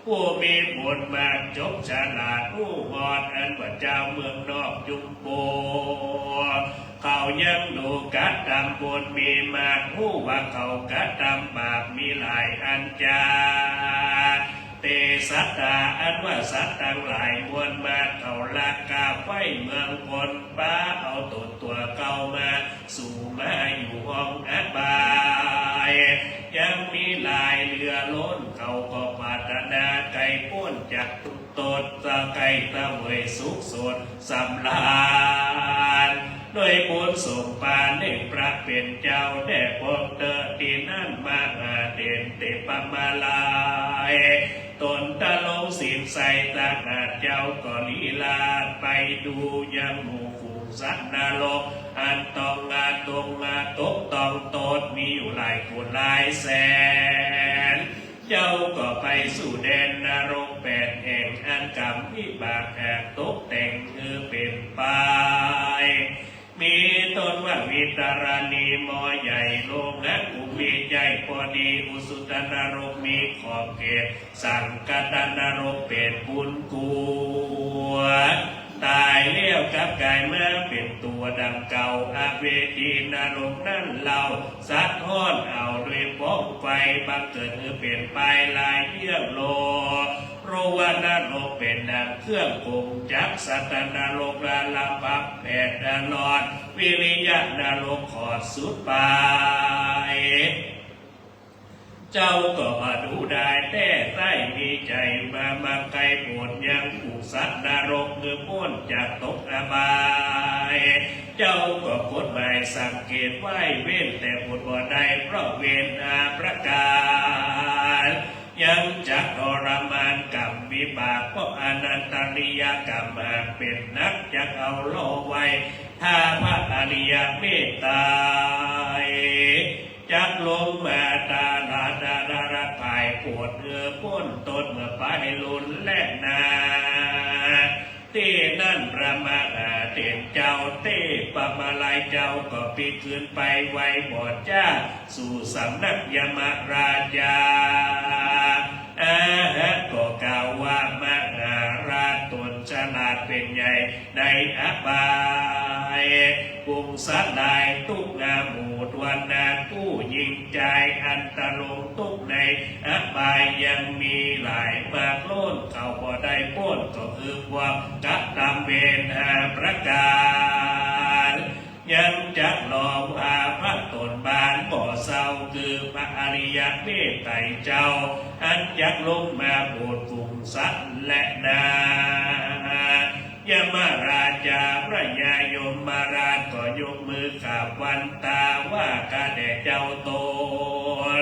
ผู้มีผลมาจบฉลาดผู้งอนอันว่าเจ้าเมืองนอกจุมโปเขายังดูกัดดำบนมีมาผู้ว่าเขากัดดำบาปมีหลายอันจาเตสัตตาอันว่าสัตว์ทั้งหลายมวลมาเขาลักกาไฟเมืองคนป้าเอาตัวเก่ามาสู่มาอยู่ห้องอบายยังมีลายเรือล้นเขาก็ปรารถนาไก่ป้นจากทุกตนตะไก่ตะเวยสุขสดสำราญด้วยบุญส่งปานให้พระเป็นเจ้าได้พบเตอที่นั่นมาหาเด่นเตปมาลายตนตะลงสินใส่ตาหาเจ้าก็ลีลาไปดูยังหมู่ฝูงสัตว์นรกอันต้องงาตรงงาตกต้องโตดมีอยู่หลายคนหลายแสนเจ้าก็ไปสู่แดนนรกแปดแห่งอันกรรมวิบากแอบตกแต่งคือเป็นไปมีตนว่าวิตาราณีมอใหญ่โลกและอุมีใจพอดีอุสุตนรกมีขอบเขตสังกตนรกเป็นบุญกูตายเลี้ยวกับกายมาเป็นตัวดังเก่าอาเวทีนรกนั่นเราสัตว์ห้อนเอาด้วยป้องไฟบังเกิดเปลี่ยนไปลายเยี่ยงโลเพราะว่านรกเป็นดังเครื่องกงจักสัตนรกละลำบับแผดนลอดวิริยะนรกขอดสุดไปเจ้าก็ดูได้แต่ใต้มีใจมาไกลปวดยังผูกสัตว์นรกเมื่อพ้นจากตกอบายเจ้าก็กฎหมายสังเกตไว้เว้นแต่ปวดบ่ได้เพราะเวรอาประการยังจะทรมานกรรมวิบากเพราะอนันตริยกรรมหากเป็นนักจะเอาโลไว้ถ้าพระอริยเมตตาจักลงมาตาลาดาราภายปวดพ้นตนเมื่อไปลุนและนาที่นั่นพระมหาเถรเจ้าเต้ปมาลายเจ้าก็ปีคืนไปไว้บอดจ้าสู่สำนักยมราชาก็กล่าวว่ามหาราชตนฉลาดเป็นใหญ่ในอบายปุงสัตว์ใดทุกงามหมู่ทวนนากู้ยิงใจอันตลงทุกในอบายยังมีหลายมากล้นเขาบ่ได้พ้นก็คือความกัดตามเวรหาประการยังจักหลอกอาพระตนบานบ่เศร้าคือพระอริยเมตไตรเจ้าอันจักลงมาโปรดฝูงสัตว์และนายมาราชาพระยายมมาราชก็ยกมือกราบวันตาว่ากาแด่เจ้าตน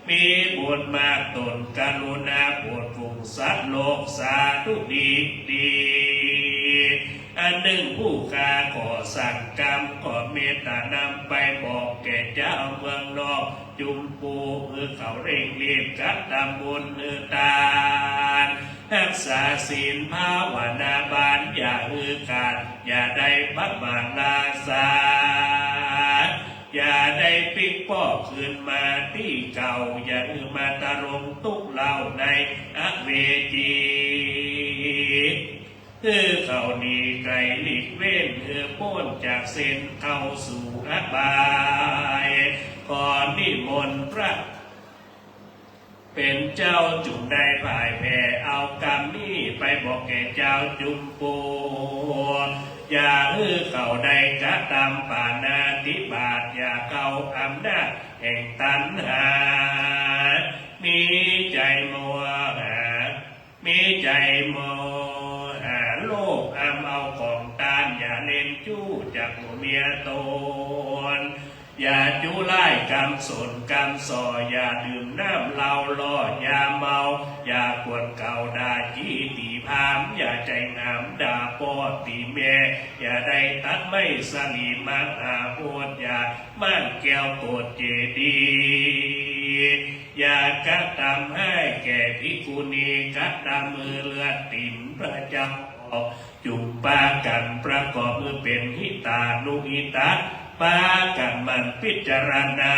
มีบุญมากตนกรุณาโปรดฝูงสัตว์โลกสาธุดีอันหนึ่งผู้ค้าขอสั่งกรรมขอเมตตานำไปบอกแก่เจ้าเมืองนอกจุมปูเขาเร่งรีบกัดตำบุญตารักษาศีลภาวนาบานอย่าขาดอย่าได้บัดบาดลาสาอย่าได้ปิกป้อคืนมาที่เก่าอย่ามาตะลงตุกเหล่าในอเวจีเขาดีไกลหลีกเว้นพ้นจากเส้นเข้าสู่อบายก่อนนิมนต์พระเป็นเจ้าจุ่มได้ผ่ายแผ่เอากรรมนี้ไปบอกแก่เจ้าจุมปูอย่าเขาได้กระทำปานาติบาตอย่าเขาอำนาจแห่งตัณหามีใจมัวหามีใจมัวโลกเอาของตานอย่าเล่นจู้จากหนุน อย่าจูไล่กำสนกำส่ออย่าดื่มน้ำเหล้าล่ออย่าเมาอย่าขวนเก่าด่าจี้ตีพามอย่าใจงามด่าพ่อตีแม่อย่าได้ตัดไม่สลีมังอาโหดอย่ามั่นแก้วโกดเจดีย์อย่ากระทำให้แก่ภิกขุณีกระทำมือเลือดติ่มพระเจ้าออกจุมปากันประกอบมือเป็นหิตานุหิตาปากันมันพิจารณา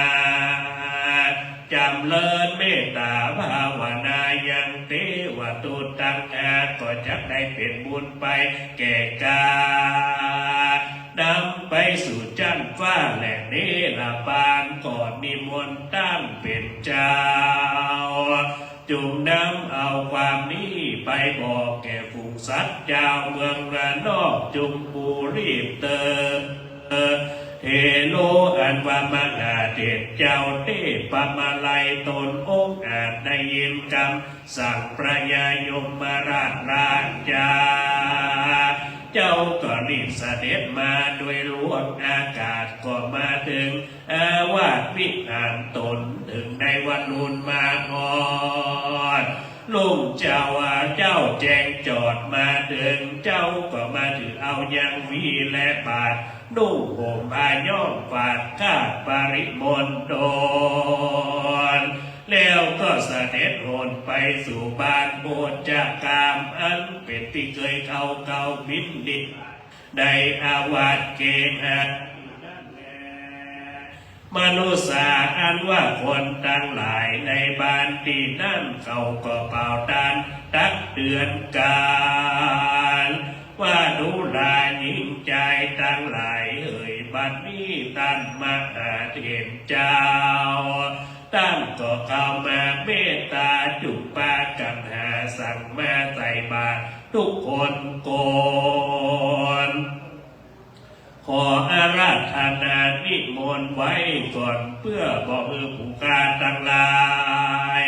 จำเลินเมตตาภาวนายังเทวตุตังอาก็จะได้เป็นบุญไปแก่กานำไปสู่จันฟ้าและเนรบานก่อนนิมนต์ตั้งเป็นเจ้าจุมนำเอาความนี้ไปบอกแก่ฝูงสัตว์เจ้าเมืองระนอกจุมปูรีบเติมเทโลอันว่ามหาเดชเจ้าเทพมาลัยตนองค์อาจได้ยินคำสั่งพระยายมราชราชาเจ้าก็รีบเสด็จมาโดยลวงอากาศก็มาถึงอาวาสวิหารตนถึงในวันนุนมาก่อนลุงเจ้าเจ้าแจงจอดมาถึงเจ้าก็มาถือเอายังวีและบาทนุ่งห่มผ้าย้อมฝาดคาดปริมณฑลแล้วก็เสด็จโหนไปสู่บ้านโบสถ์จากกามอันเป็นที่เคยเข้าบินดินได้อาวาสเกณฑ์มนุษย์อันว่าคนทั้งหลายในบ้านที่นั่นเขาก็เป่าตันตักเตือนกันว่าดูแลหญิงใจทั้งหลายบัดนี้ตั้นมหาเถรเจ้าตั้งก็เข้ามาเมตตาจุปากันหาสั่งมาใส่บาตรทุกคนโกนขออาราธนานิมนต์ไว้ก่อนเพื่อบอกผู้การทั้งหลาย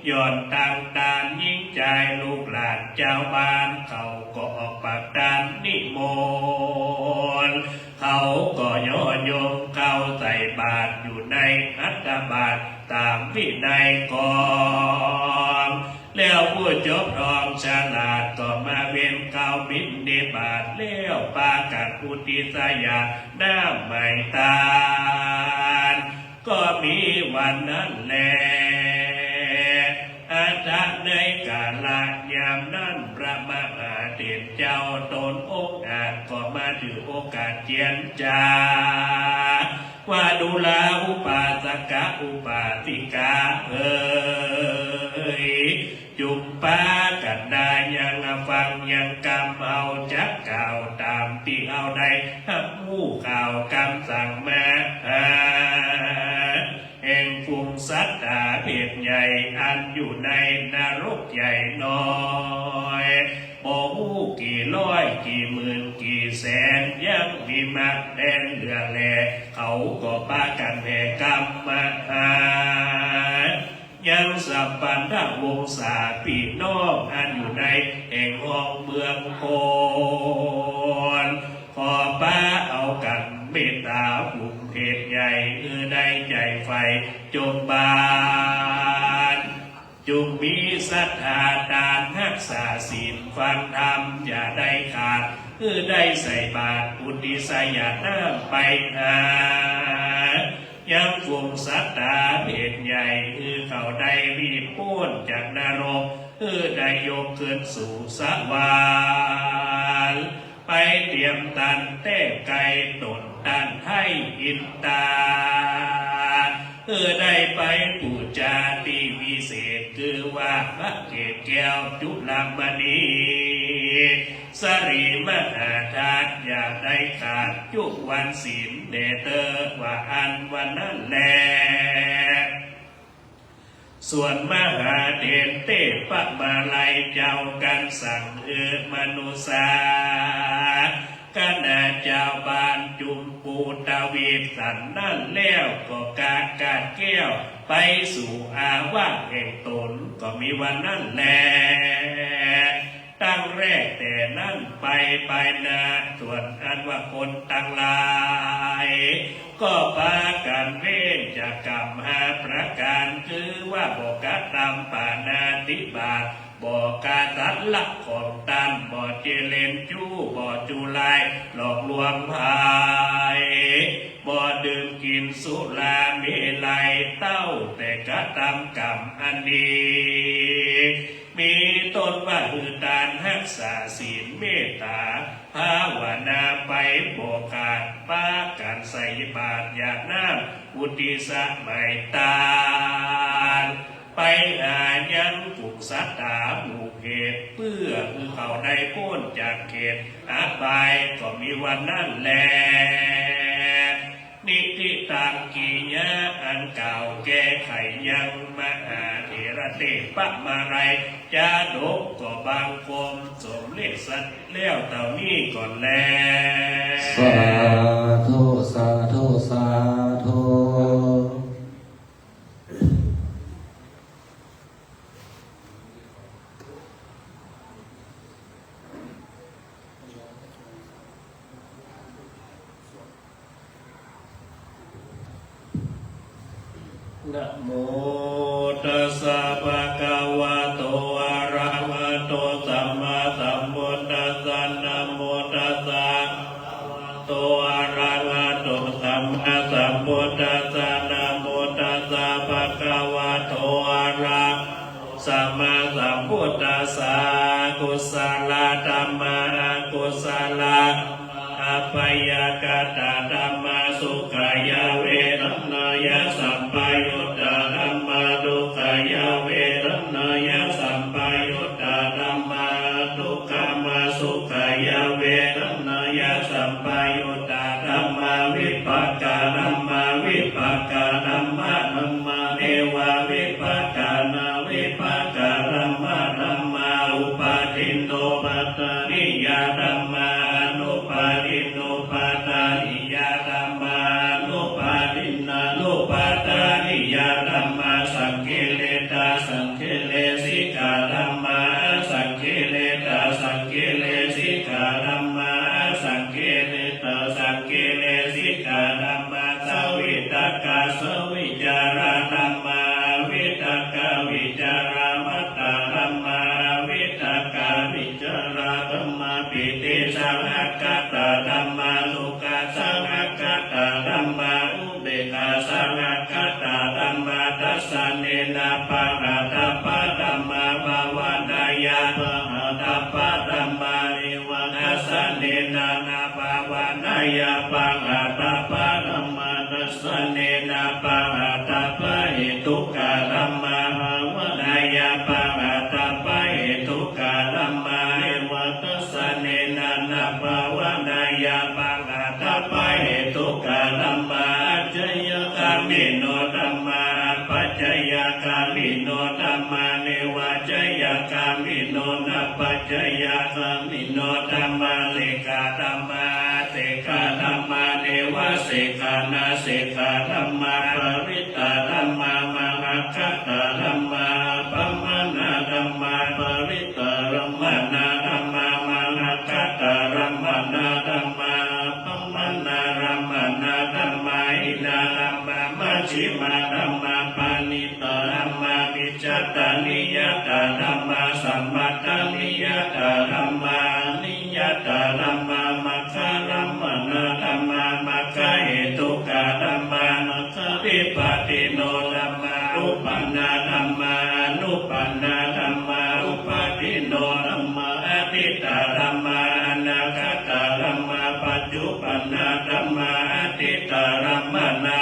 ย้อนต่างตานยิ่งใจลูกหลานเจ้าบ้านเขาก็ออกปากดานนิมนต์เขาก็ย่อโยมเข้าใส่บาตรอยู่ในอัตบาตรตามวินัยก่อนแล้วผู้จบรองฉลาดก็มาเวียนเก้าบินเดบาตแล้วปากัดอุติสยาหน้าใหม่ตาลก็มีวันนั้นแลอาจารย์ในกาลยามนั้นพระมหาเถรเจ้าตนองค์อาจก็มาถือโอกาสเจียนจาว่าดูแลอุปาสกะอุปาสิกาจุมปากันได้ยังฟังยังกำเอาจักเก่าตามที่เอาได้หักมู่ข่าวกำสั่งมาแห่งฝูงสัตว์ตาเพศใหญ่อันอยู่ในนรกใหญ่น้อยบ่ฮู้กี่ร้อยกี่หมื่นกี่แสนยังมีมากแดนเหลือแลเขาก็ปากันแห่กรรมมายังสัพพันธวงศาพี่น้องอันอยู่ในแห่งห้องเมืองโคนขอป้าเอากันเมตตาบุญเพศใหญ่ได้ใจไฟจงบานจงมีศรัทธาทานรักษาศีลฟังธรรมอย่าได้ขาดได้ใส่บาตรอุทิศญาณไปหายังฝูงสัตว์ตาเพศใหญ่เขาได้รีบพ้นจากนรกได้ยกขึ้นสู่สวรรค์ไปเตรียมตันเต้ไก่ตนตันให้อินตาได้ไปปูจาตีวิเศษคือว่าพระเกศแก้วจุลามณีสรีมหาธาตุอย่าได้ขาดจุวันศีลเดเตอว่าอันวันนั้นแลส่วนมหาเถรเทพมาลัยเจ้ากันสั่งมนุษย์คณะเจ้าบ้านจุมปูตาวีสันนั่นแล้วก็กาแก้วไปสู่อาวาสแห่งตนก็มีวันนั้นแล ตั้งแรกแต่นั้นไปนาส่วนอันว่าคนตั้งหลายก็พากันเว้นจากกรรมหาประการคือว่าบอกกตามปานาติบาตบอกกาตัดลักของตันบอกเจเลนจู้บอกจุลายหลอกลวงพายบ่ดื่มกินสุราเมลัยเต้าแต่กะทำกรรมอันนี้มีตนว่าคือตานรักษาศีลเมตตาภาวนาไปโบกาดป้าการใส่บาตรอยากน้ำอุติสะไม่ตานไปหายังกุกสัตตาหมู่เขตเพื่อคือเขาได้พ้นจากเขตอบายก็มีวันนั้นแลนิติตังกิยะอันเก่าแก้ไขยังมหาเถระเตปะมาไรจาดกก็บางคมสมเลสัตแล้วเต่านี้ก่อนแล สาธุสาธุสาธุนะโมตัสสะภะคะวะโตอะระหะโตสัมมาสัมพุทธัสสะนะโมตัสสะโตอะระหะโตสัมมาสัมพุทธัสสะนะโมตัสสะภะคะวะโตอะระสัมมาสัมพุทธัสสะกุศลธัมมากุศลอัปปยากตาธัมมาสุขายาเวรนายะสัมปยุตตาธัมมาดุขายาเวรนายะสัมปยุตตาธัมมาดุขมาสุขายาเวรนายะสัมปยุตตาธัมมาวิปัสสนาธัมมาวิปัสสนาธัมมาธัมมาเอวะวิปัสสนาวิปัสสนาธัมมาธัมมาอุปาทินโนปัตตานิยาธัมมานุปาทินโนปัตตานิยาธัมมานุปาทินานุปัตตานิยาธัมมาสังคิเลตาสังคิเลสิกาธัมมาสังคิเลตาสังคิเลสิกาธัมมาสังคิเลตาสังคิเลสิกาธัมมาสวิตกาสวิจาราธัมมาวิตกาวิจารามัตตาธัมมาวิตกาวิจาราธัมมาปิติสังฆกตาธัมมาสุขสังฆกตาธัมมาอุเบกขาสังฆกตาธัมมาทัสสะเนนะปะหะตปะธัมมาภาวนาญาปะหะตปะธัมมานิวัทัสสะเนนะนะภาวนาญาปะหะตปะธัมมาทัสสะเนนะปะหะตปะเหตุกะธัมมาภาวนาญาปะหะตปะเหตุกะธัมมานิวัทัสสะเนนะนะภาวนาญาปะหะตปะเหตุกะธัมมาจยกามิโนธัมมาปัจจยกามิโนธัมมาเนวะจยกามิโนนะปัจจยกามิโนธัมมาเลกาธัมมาเสกาธัมมาเนวะเสกานาเสกาธัมมาปริตตาธัมมามหาคัตตาธัมมาปัมมานาธัมมาปริตตารัมมานาธัมมามหาคัตตารัมมานาธัมมาปัมมานารัมมานาธัมมาอินาธัมมามัชฌิมาธัมมาปานิตาธัมมาวิจัตตานิยตาธัมมาสัมมาตานิยตาธัมมานิยตาธัมมามัคคารัมมานาธัมมามัคคาเหตุกะธัมมานัคขิปติโนธัมมาอุปันนาธัมมานุปันนาธัมมาอุปาทิโนธัมมาอติตาธัมมาอนาคตาธัมมาปัจจุปันนาธัมมาอติตาธัมมานา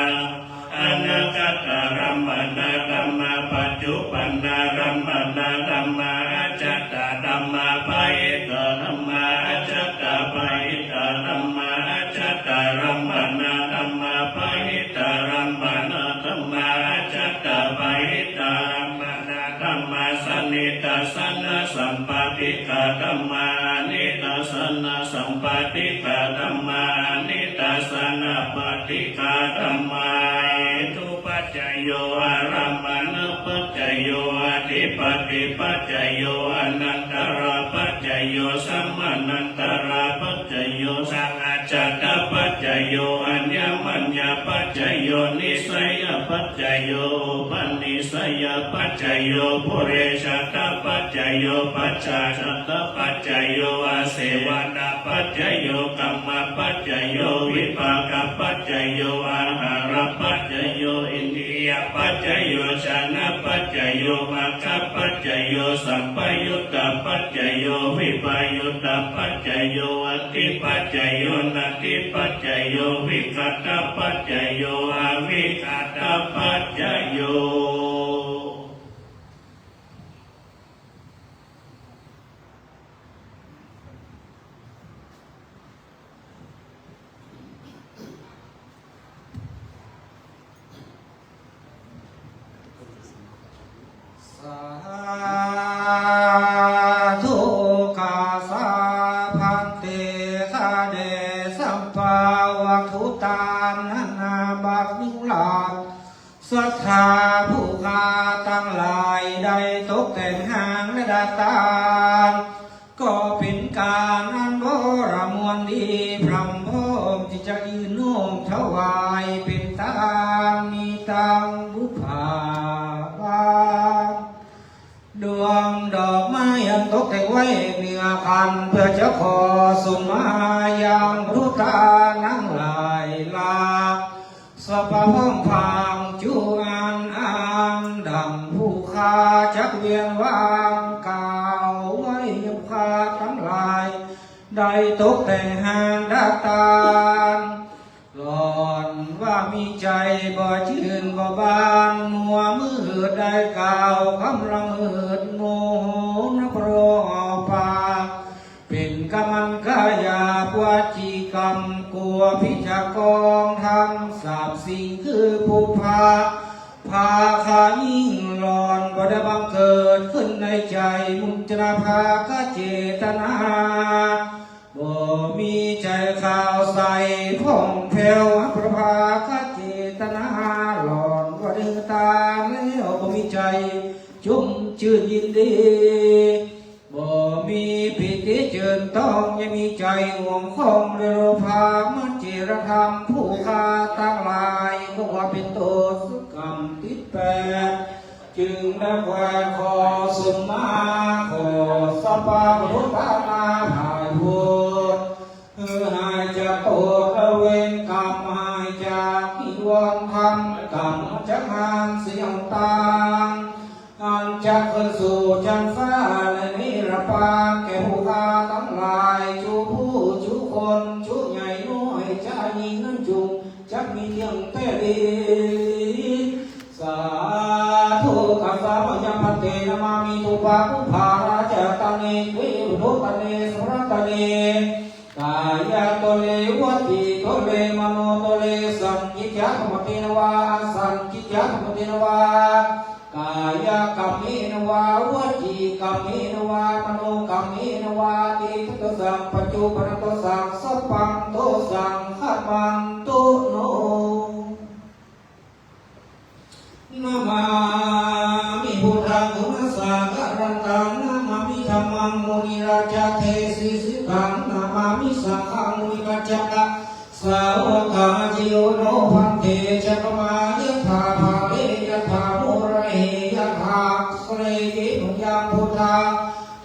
อนาคตาธัมมานาธัมมาปัจจุปันนาธัมมานาธัมมาอาจัตตาธัมมาปะเอตาธัมมาอาจัตตาปะเอตาธัมมาอาจัตตาธัมมานาธัมมาปะเอตาธัมมานาธัมมาอาจัตตาปะเอตาธัมมานาธัมมาสันนิตาสันนะสัมปติกาธัมมานิตาสันนะสัมปติกาธัมมานิตาสันนะปฏิกาธัมมาทุปัจจโยอารัมมณปัจจโยอธิปติปัจจโยอนันตระปัจจ โยสัมมานันตราปัจจโยสังอาจตปัจจโยอัญญมัญญปัจจโยนิสัยปัจจโยปันนิสัยปัจจโยปุเรชาตปัจจโยปัจจาชตปัจจโยอาเสวนาปัจจโยกัมมปัจจโยวิปากปัจจโยอาหารปัจจโยอินทรียปัจจโยชนะปัจจโยมัคคปัจจโยสัมปยุตตปัจจโยวิปยุตตปัจจโยอติปัจจโยนัตติปัจจโยวิคัตตปัจจโยอวิคัตตปัจจโยสาธุกาสาพันเตคาเดสัมปาวัตถุตานานาบักนิลาศศรัทธาผู้ค้าตั้งหลายได้ตกแต่งหางและดาตานก็เป็นการอันบรมวลดีพรำพร้อมที่จะยืนโน้มถวายเป็นตามมีตังบุภาวาดวงดอกไม้อันตกแต่งไว้เหนือกันเพื่อจะขอส่งมายังพุทธานั่งหลายลาสปะพ้องพางจูอันอันดังผู้ค้าจักเวียนวางกาวไว้ยังค้าทั้งหลายได้ตกแต่งหางดาตานก่อนว่ามีใจบ่ชื่นบ่บานมัวมืดได้กล่าวคำละมืดโมโหนักโรปากเป็นกรรมันกายาปวจีกรรมกลัวพิจกองทำสาบสิ่งคือภูพาพาขายิ่งหลอนบ่ได้บังเกิดขึ้นในใจมุจนาภากเจตนาบ่มีใจข่าวใสผ่องแผ้วประภากเจตนาหลอนบ่ได้ตาแล้วบ่มีใจจุ่มชื่นยินดีบ่มีปิติเจิญต้องยังมีใจห่วงของเรือพามันเจรธรรมผู้ค้าตั้งหลายก็ว่าเป็นโทษกรรมติดแปดจึงได้แควขอสุมาขอสปาพุทธานาภายพุทธหายจากโทษเวรกรรมหายจากนิวรณ์ธรรมกรรมจากงานเสียงตางอันจะขึ้นสู่จันฟ้าและนิรปานแก่ผู้ค้าทั้งหลายจูผู้จูคนจูใหญ่น้อยจะยิงนั้นจุงจะมีเรื่องแต่ดีสาธุกัสสะมะยังพันเตนะมามิตุปะปุภาราชตานิวิรุตตานิสุรตานิกายะโตเลวัติโตเลมโนโตเลสัญญิจาธรรมตินวาสัญญิจาธรรมตินวากายกัมมินวาวจีกัมมินวามโนกัมมินวาติทุตสังปัจจุปนโตสังสัพพังโตสังขมังตุโนนะมามิพุทธังกุณสาการันตังนะมามิธัมมังมุนิราชเทศิสิตังนะมามิสังฆังมุนิกัจจกะสาวกาจิโยโนพันเทจักมายะถาภาเวยะถามุระเหยะถาสเรกิมุยังพุทธา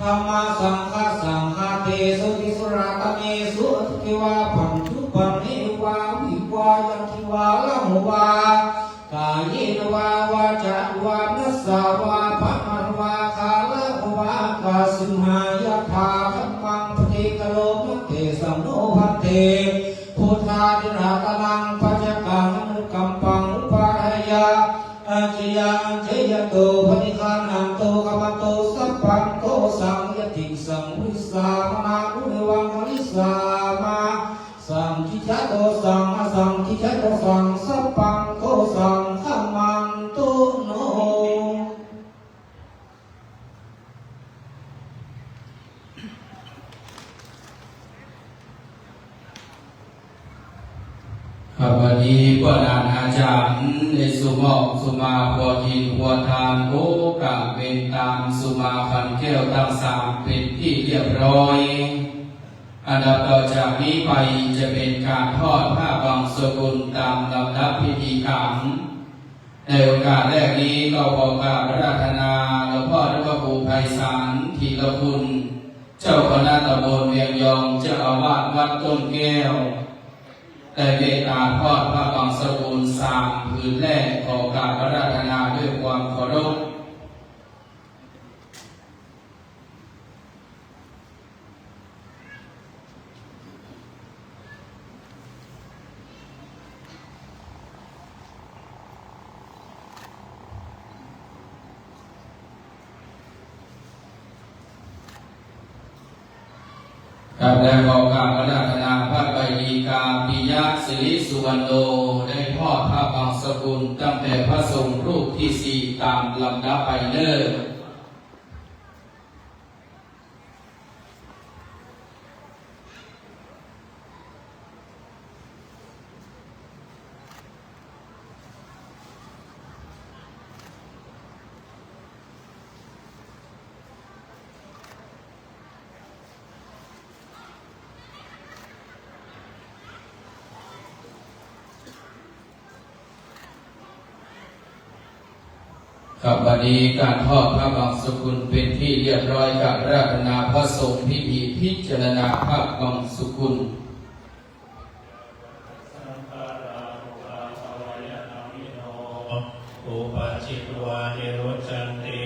ธรรมสังฆสังฆเทสุติสุรตเนสุทิวาปัญจุปันเนวาวิวายันทิวาละหุวากายนวาวาจาวานัสสาวาปัมมันวาคาละหุวากาสิมหายะถาธัมมังปฏิกโลมเตสัมโนภันเตพุทธาธิราตนังปัจจกังมุกัมปังอุปาหยาอาจิยังเทยโตปฏิฆานังโตกัมโตสัพพังโตสังยติสังวิสามนาอุเนวังวิสามาสังคิจโตสังอสังคิจโตสังสัพพังโตสังขมังตุโนวันนี้ก็นานอาจารย์ในสุมอกสุมาพอทินหัวทานโอกะเป็นตามสุมาพันแก้วตั้งสามเป็นที่ ที่เรียบร้อยอันดับต่อจากนี้ไปจะเป็นการทอดผ้าบางสกุลตามลำดับพิธีกรรมในโอกาสแรกนี้ก็ขอกราบอาราธนาหลวงพ่อพระครูไพศาลธีรคุณ เจ้าคณะตำบลเวียงยองเจ้าอาวาสวัดต้นแก้วได้เมตตาทอดผ้าบางสกุลสามผืนแรกขอกราบอาราธนาด้วยความเคารพครับและขอกราบอาราธนาพระไตรยีกาปิยะสิริสุวรรณโนได้ทอดผ้าบางสกุลตั้งแต่พระสงฆ์รูปที่สี่ตามลำดับไปเนิ่นครับวันนี้การทอดพระบางสกุลเป็นที่เรียบร้อยกับอาราธนาพระสงฆ์พิธีพิจารณาพระบางสกุลอุปจิตวานิโรจันติ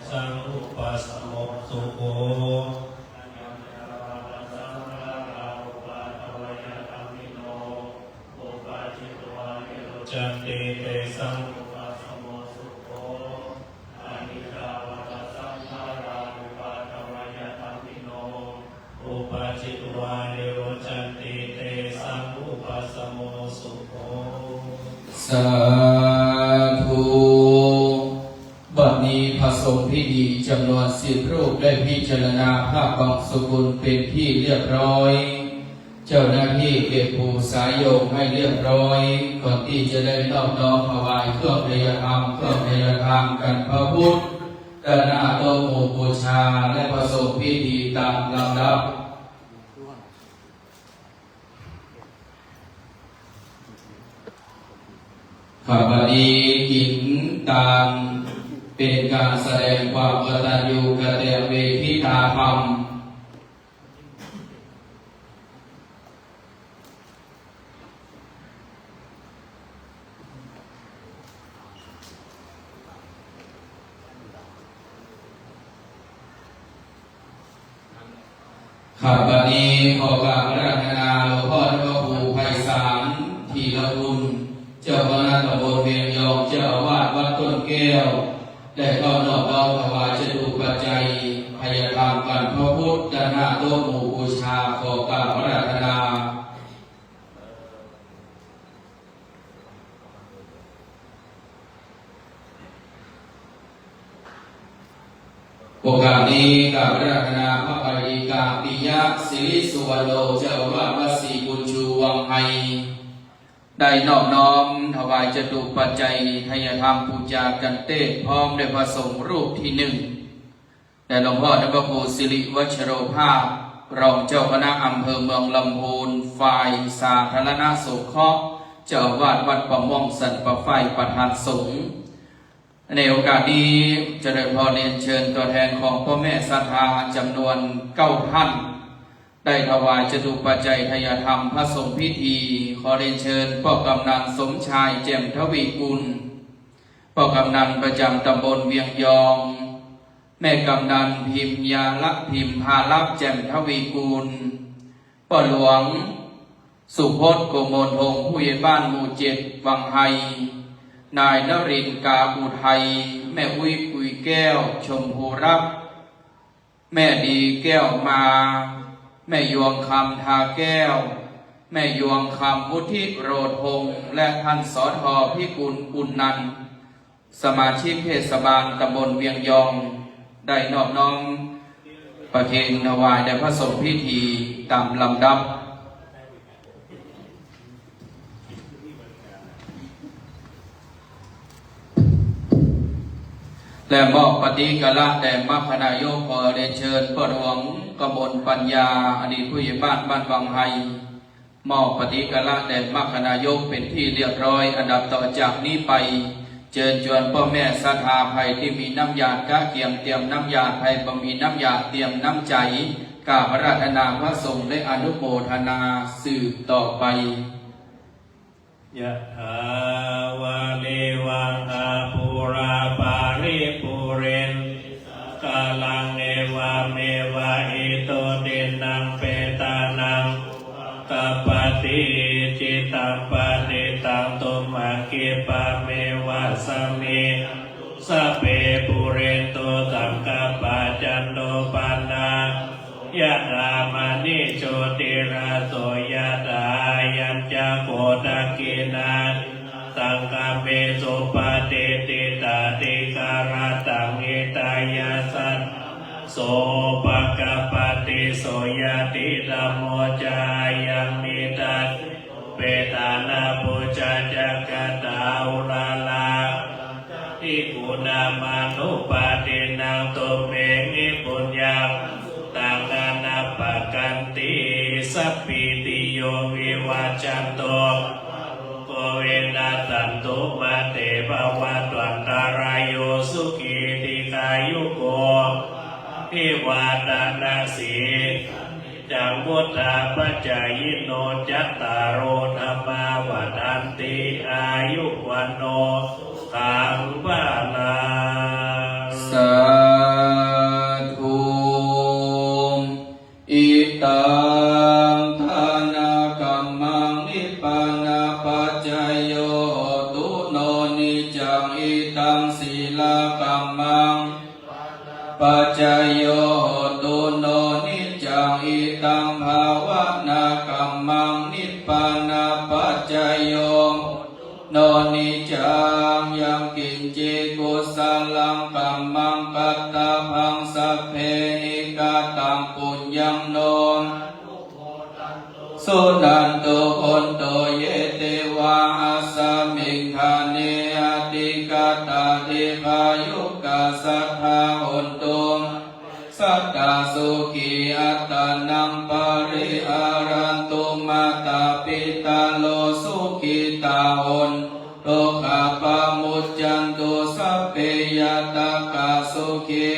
สังอุปสมโมสุโขจันติเตสังอุปสมโมสุโขอานิจาวัตสังขาราอุปาทวยธรรมิโนอุปจิตวานิโรจันติเตสังอุปสมโมสุโขสาธุบัดนี้พระสงฆ์พิธีจำนวน10 รูปได้พิจารณาภาพบางสกุลเป็นที่เรียบร้อยเจ้าหน้าที่เก็บผูสายโยงให้เรียบร้อยก่อนที่จะได้น้อมน้อมถวายเครื่องพยธรรมเครื่องพยธรรมกันพระพุทธด้านหน้าโต๊ะหมู่บูชาและพระสงฆ์พิธีตามลำดับข้าพเจ้าหญิงตามเป็นการแสดงความกตัญญูกตเวทิตาธรรมข้าพเจ้าขอกราบอาราธนาหลวงพ่อพระครูไพศาลธีรคุณเจ้าคณะตำบลเวียงยองเจ้าอาวาสวัดต้นแก้วได้เข้าน้อมน้อมถวายจตุปัจจัยพยธรรมกันพระพุทธด้านหน้าโต๊ะหมู่บูชาขอกราบอาราธนาโอกาสนี้กับอาราธนาพระปริกาปิยะสิริสุวรรณโนเจ้าอาวาสวัดศรีบุญชูวังไฮได้นอบน้อมถวายจตุปัจจัยทายธรรมปูจากันเตศพร้อมด้วยพระสงฆ์รูปที่หนึ่งแต่หลวงพ่อพระครูสิริวัชโรภาสรองเจ้าคณะอำเภอเมืองลำพูนฝ่ายสาธารณสงเคราะห์เจ้าอาวาสวัดประม่วงสันประไฟประธานสงฆ์ในโอกาสนี้เจริญพรเรียนเชิญตัวแทนของพ่อแม่ศรัทธาจำนวน9 ท่านได้ถวายจตุปัจจัยทายธรรมพระสงฆ์พิธีขอเรียนเชิญพ่อกำนันสมชายแจ่มทวีกุลพ่อกำนันประจำตำบลเวียงยองแม่กำนันพิมยาละพิมพาลับแจ่มทวีกุลพ่อหลวงสุพจน์โกมลพงศ์ผู้ใหญ่บ้านหมู่7วังไฮนายนรินทร์กาอุทัยแม่อุ้ยปุยแก้วชมพูรักแม่ดีแก้วมาแม่ยวงคำทาแก้วแม่ยวงคำวุฒิโรธพงษ์และท่านสอทอพิกุลปุณนันท์สมาชิกเทศบาลตำบลเวียงยองได้นอบน้อมประเคนถวายแด่พระสงฆ์พิธีตามลำดับ และมอบปฏิกะละแด่มรรคนายกขอเรียนเชิญพ่อหลวงกมลปัญญาอดีตผู้ใหญ่บ้านบ้านวังไฮมอบปฏิกะละแด่มรรคนายกเป็นที่เรียบร้อยอันดับต่อจากนี้ไปเชิญชวนพ่อแม่ศรัทธาภัยที่มีน้ำยาก้าเกียมเตรียมน้ำยาภัยบะมีน้ำยาเตรียมน้ำใจกราบอาราธนาพระสงฆ์และอนุโมทนาสืบต่อไปยะถาวาลิวังอาภูราปาริปุเรนกาลังเอวะเมวะอิโตตินังเปตานังกัปปติจิตังปฏิตังตุมากิปะเมวะสมิสพเพปุเรนโตสังกปปะจันโทปนายะถามณิโชติราโสยะถายัญจะโกตะกินาสังฆเมสุปฏิติตาติการะตังอิตายาสัตโสปะกะปฏิโสยติธัมโมจายังนิทัสเปตานาปุจจจักตาอุลาลาทิกุณามานุปาตินังตุเมงิปุญญังตังนานาปะกันติสัพพิติโยวิวัจจันโตโกเวนัสันตุมาเตภวัตวันตารายโยสุขีติกายุโกทิวาตานาสีจังวุฒาปัจจายโนจัตตารโอธรรมาวัฏันติอายุวันโนขังพาลาสาธุอิตังทานากัมมังนิพพานาปัจจโยตุโนนิจังอิตังศีลกัมมังปัจจโยตุโนนิจังอิตังภาวนากัมมังนิพพานาปัจจโยโนนิจังยังกินจิกุสลังกัมมังกัตตาพังสัพเพหิกาตังปุญญังโนสุนันตุโอนโตเยเตวะอาสามิงคาเนอติกาตาทิคายุกาสัทธาโอนตุสัตตาสุขีอัตตานังปริอารันตุมาตาปิตาโลสุขิตาโอนโลกาปามุจจันตุสัพเพยตากาสุขิ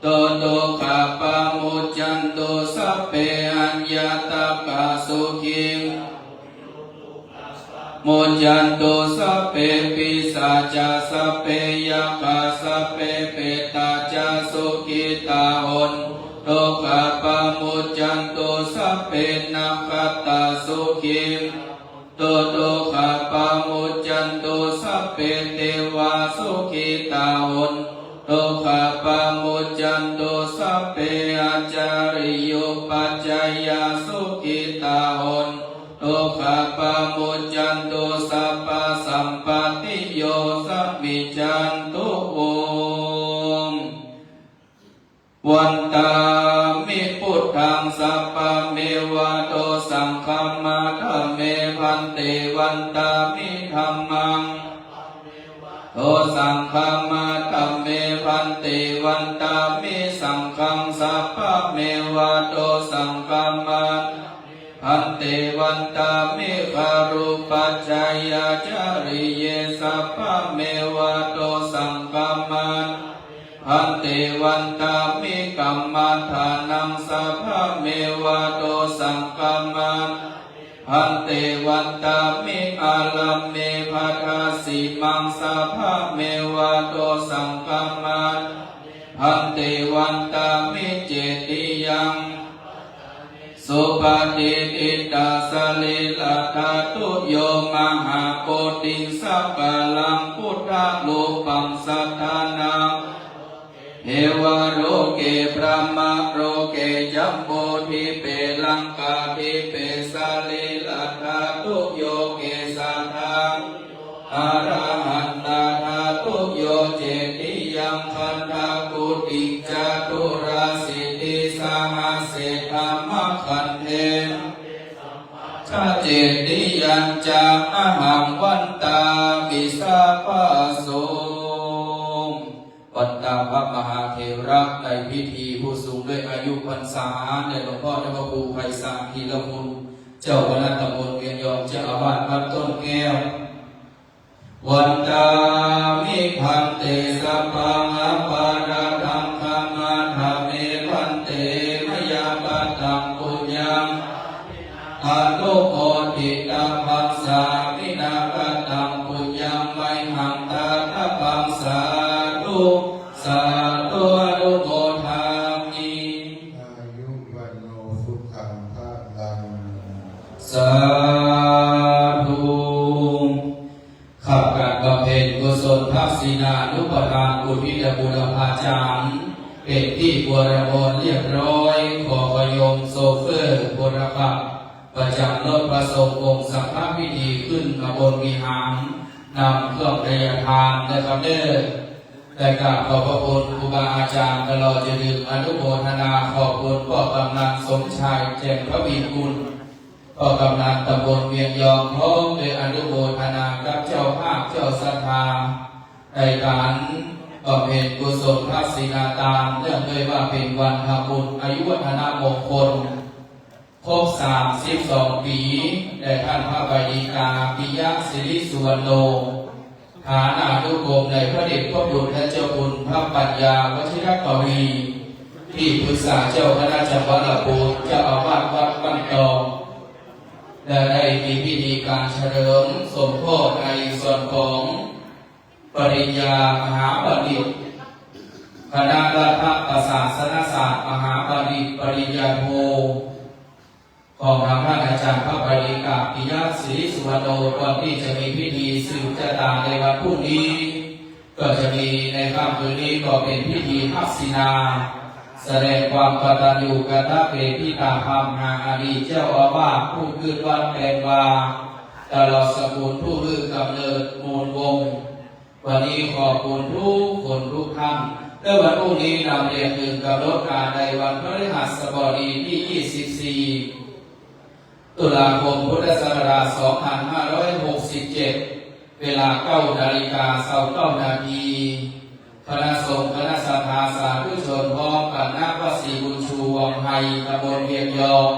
โตโตกาปามุจจันตุสัพเพอัญญตากาสุขิมุจจันตุสัพเพปิสาจาสัพเพยะคาสัพเพเปตาจาสุขิตาโอนโลกาปามุจจันตุสัพเพนัคขตาสุขิโตโตคาปามุจจันตุสัพเพเทวาสุขิตาโอนโลกาปามุจจันตุสัพเพอาจาริโยปัจจายาสุขิตาโอนโลกาปามุจจันตุสัพพสัมปติโยสัพพิจันตุโอมวันตามิพุทธังสัพพะเมวะโตสังฆัมมาธัมเมพันเตวันตามิธัมมังโตสังฆัมมาธัมเมพันเตวันตามิสังฆังสัพพะเมวะโตสังฆัมมาพันเตวันตามิคารุปัจจายาจาริเยสัพพะเมวะโตสังฆัมมาพันเตวันตามิกัมมัฏฐานังสัพพะเมวะโตสังฆัมมาพันเตวันตามิอาลัมเมภัทธาสิมังสัพพะเมวะโตสังฆัมมาพันเตวันตามิเจติยังสุปฏิทิตาสลิลัทธาตุโยมหาโพธิสัพพลังพุทธลูปังสัทธานังเอวะโรเกพระมะโรเกจัมโพธิเปลังกาธิเปสลิลัทธาตุโยเกสัทธาอะระหันตาธาตุโยเจติยังคันธากุติจตุราสิติสหัสเสธรรมคันเทชาเจติยัญจาอหังวันตามิสาปะโสป ตาพระมหาเถระในพิธีผู้สูงด้วยอายุพรรษาในหลวงพ่อพระครูไพศาลธีรคุณเจ้าคณะตำบลเวียงยองเจ้าอาวาสวัดต้นแก้ววันตามิพันเตสัพพังอปาราธังคัมมาธาเมพันเตมยาปะตังปุญญังอนุโมทิตังภัสสามินาปะตังปุญญังไมหังตาทะปังสาธุสาธุอนุโมทามิ อายุวันโนสุขังภาลัง สาธุขับการบำเพ็ญกุศลทักษิณานุปทานอุทิศบุรพาจารย์เป็นที่บริบูรณ์เรียบร้อยขอพยมโซเฟอร์บุรพาประจำรถประสงค์องค์สังฆพิธีขึ้นมาบนวิหารนำเครื่องพยาทานนะครับเด้อแต่กราบขอบพระคุณครูบาอาจารย์ตลอดจะดื่มอนุโมทนาขอบคุณพ่อกำนันสมชายแจ่มพระบิดกุลพ่อกำนันตำบลเวียงยองพร้อมด้วยอนุโมทนากับเจ้าภาพเจ้าศรัทธาในการบำเพ็ญกุศลทักษิณาตามเนื่องด้วยว่าเป็นวันทำบุญอายุวัฒนมงคลครบ32 ปีได้ท่านพระบดีกาปิยะศิริสุวรรณโนฐานานุกรมในพระเดชพระคุณและเจ้าคุณพระปัญญาวชิรกวีที่ปรึกษาเจ้าคณะจังหวัดลำพูนเจ้าอาวาสวัดบ้านตองและได้มีพิธีการเฉลิมสมโภชในส่วนของปริญญามหาบัณฑิตคณะรัฐศาสนศาสตร์มหาบัณฑิตปริญญาโทของทางท่านอาจารย์พระบดีกาปิยะศรีสุวรรณโนก่อนที่จะมีพิธีสืบชะตาในวันพรุ่งนี้ก็จะมีในค่ำคืนนี้ก็เป็นพิธีทักษิณาแสดงความกตัญญูกตเวทิตาธรรมหาอดีตเจ้าอาวาสผู้คืนวัดแปลงวาตลอดสกุลผู้รื้อกำเนิดมูลวงวันนี้ขอบคุณทุกคนทุกท่านและวันพรุ่งนี้นำเรียนถึงกำหนดการในวันพฤหัสบดีที่24ตุลาคมพุทธศักราช 2567 เวลา 9:29 นาทีคณะสงฆ์คณะศรัทธาสาธุชนพร้อมกันณวัดศรีบุญชูวังไห้ตำบลเวียงยอง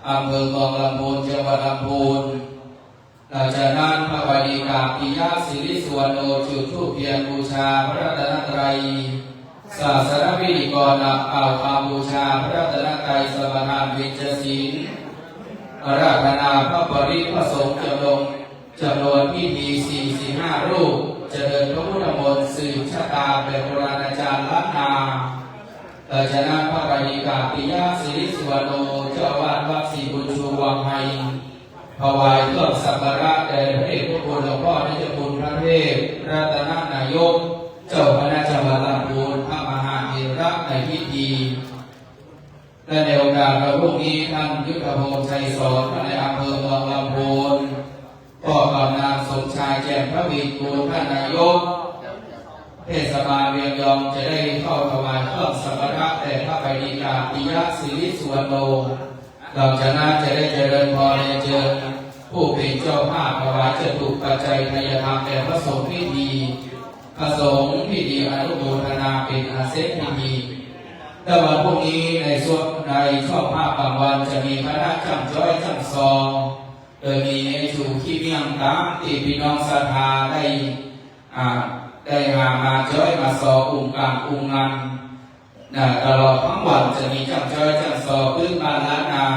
อำเภอเมืองลำพูนจังหวัดลำพูนหลังจากนั้นพระบดีกาปิยะศิริสุวรรณโนจุดธูปเทียนบูชาพระรัตนตรัยศาสนพิธีกรนำกล่าวคำบูชาพระรัตนตรัยสมทานเวชศิลป์อาราธนาพระปริพระสงฆ์จำนวนพิธี45 รูปเจริญพระพุทธมนต์สืบชะตาแบบโบราณอาจารย์ล้านนาหลังจากนั้นพระบดีกาปิยะศิริสุวรรณโนเจ้าอาวาสวัดศรีบุญชูวังไห้ถวายเครื่องสักการะแด่พระเดชพระคุณหลวงพ่อเจ้าคุณพระเทพรัตนนายกเจ้าคณะจังหวัดลำพูนพระมหาเถระในพิธีและในโอกาสวันพรุ่งนี้ท่านยุทธพงษ์ชัยสอนในอำเภอเมืองลำพูนพ่อกำนันสมชายแจ่มพระบิดกุลท่านนายกเทศบาลเวียงยองจะได้เข้าถวายเครื่องสักการะแด่พระบดีกาปิยะศิริสุวรรณโนหลังจากนั้นจะได้เจริญพรเชิญผู้เป็นเจ้าภาพถวายจตุปัจจัยทายธรรมแด่พระสงฆ์พิธีพระสงฆ์พิธีอนุโมทนาเป็นอาเซนพิธีแต่วันพรุ่งนี้ในช่วงภาคบางวันจะมีคณะจำจ้อยจำซองโดยมีในชูขี้เมียงตามที่พี่น้องศรัทธาได้มาจ้อยมาซออุ่งกลางอุ่งงานตลอดทั้งวันจะมีจำจ้อยจำซอพื้นบ้านล้านนา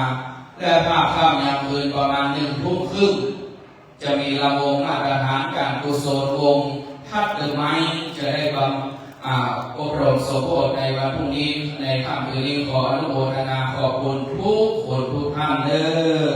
และภาคค่ำยามคืนประมาณ1 ทุ่มครึ่งจะมีลำวงอาหารการกุศลวงทัดหรือไม้จะได้อบรมสมโภชในวันพรุ่งนี้ในค่ำคืนนี้ขออนุโมทนาขอบคุณทุกคนทุกท่านเด้อ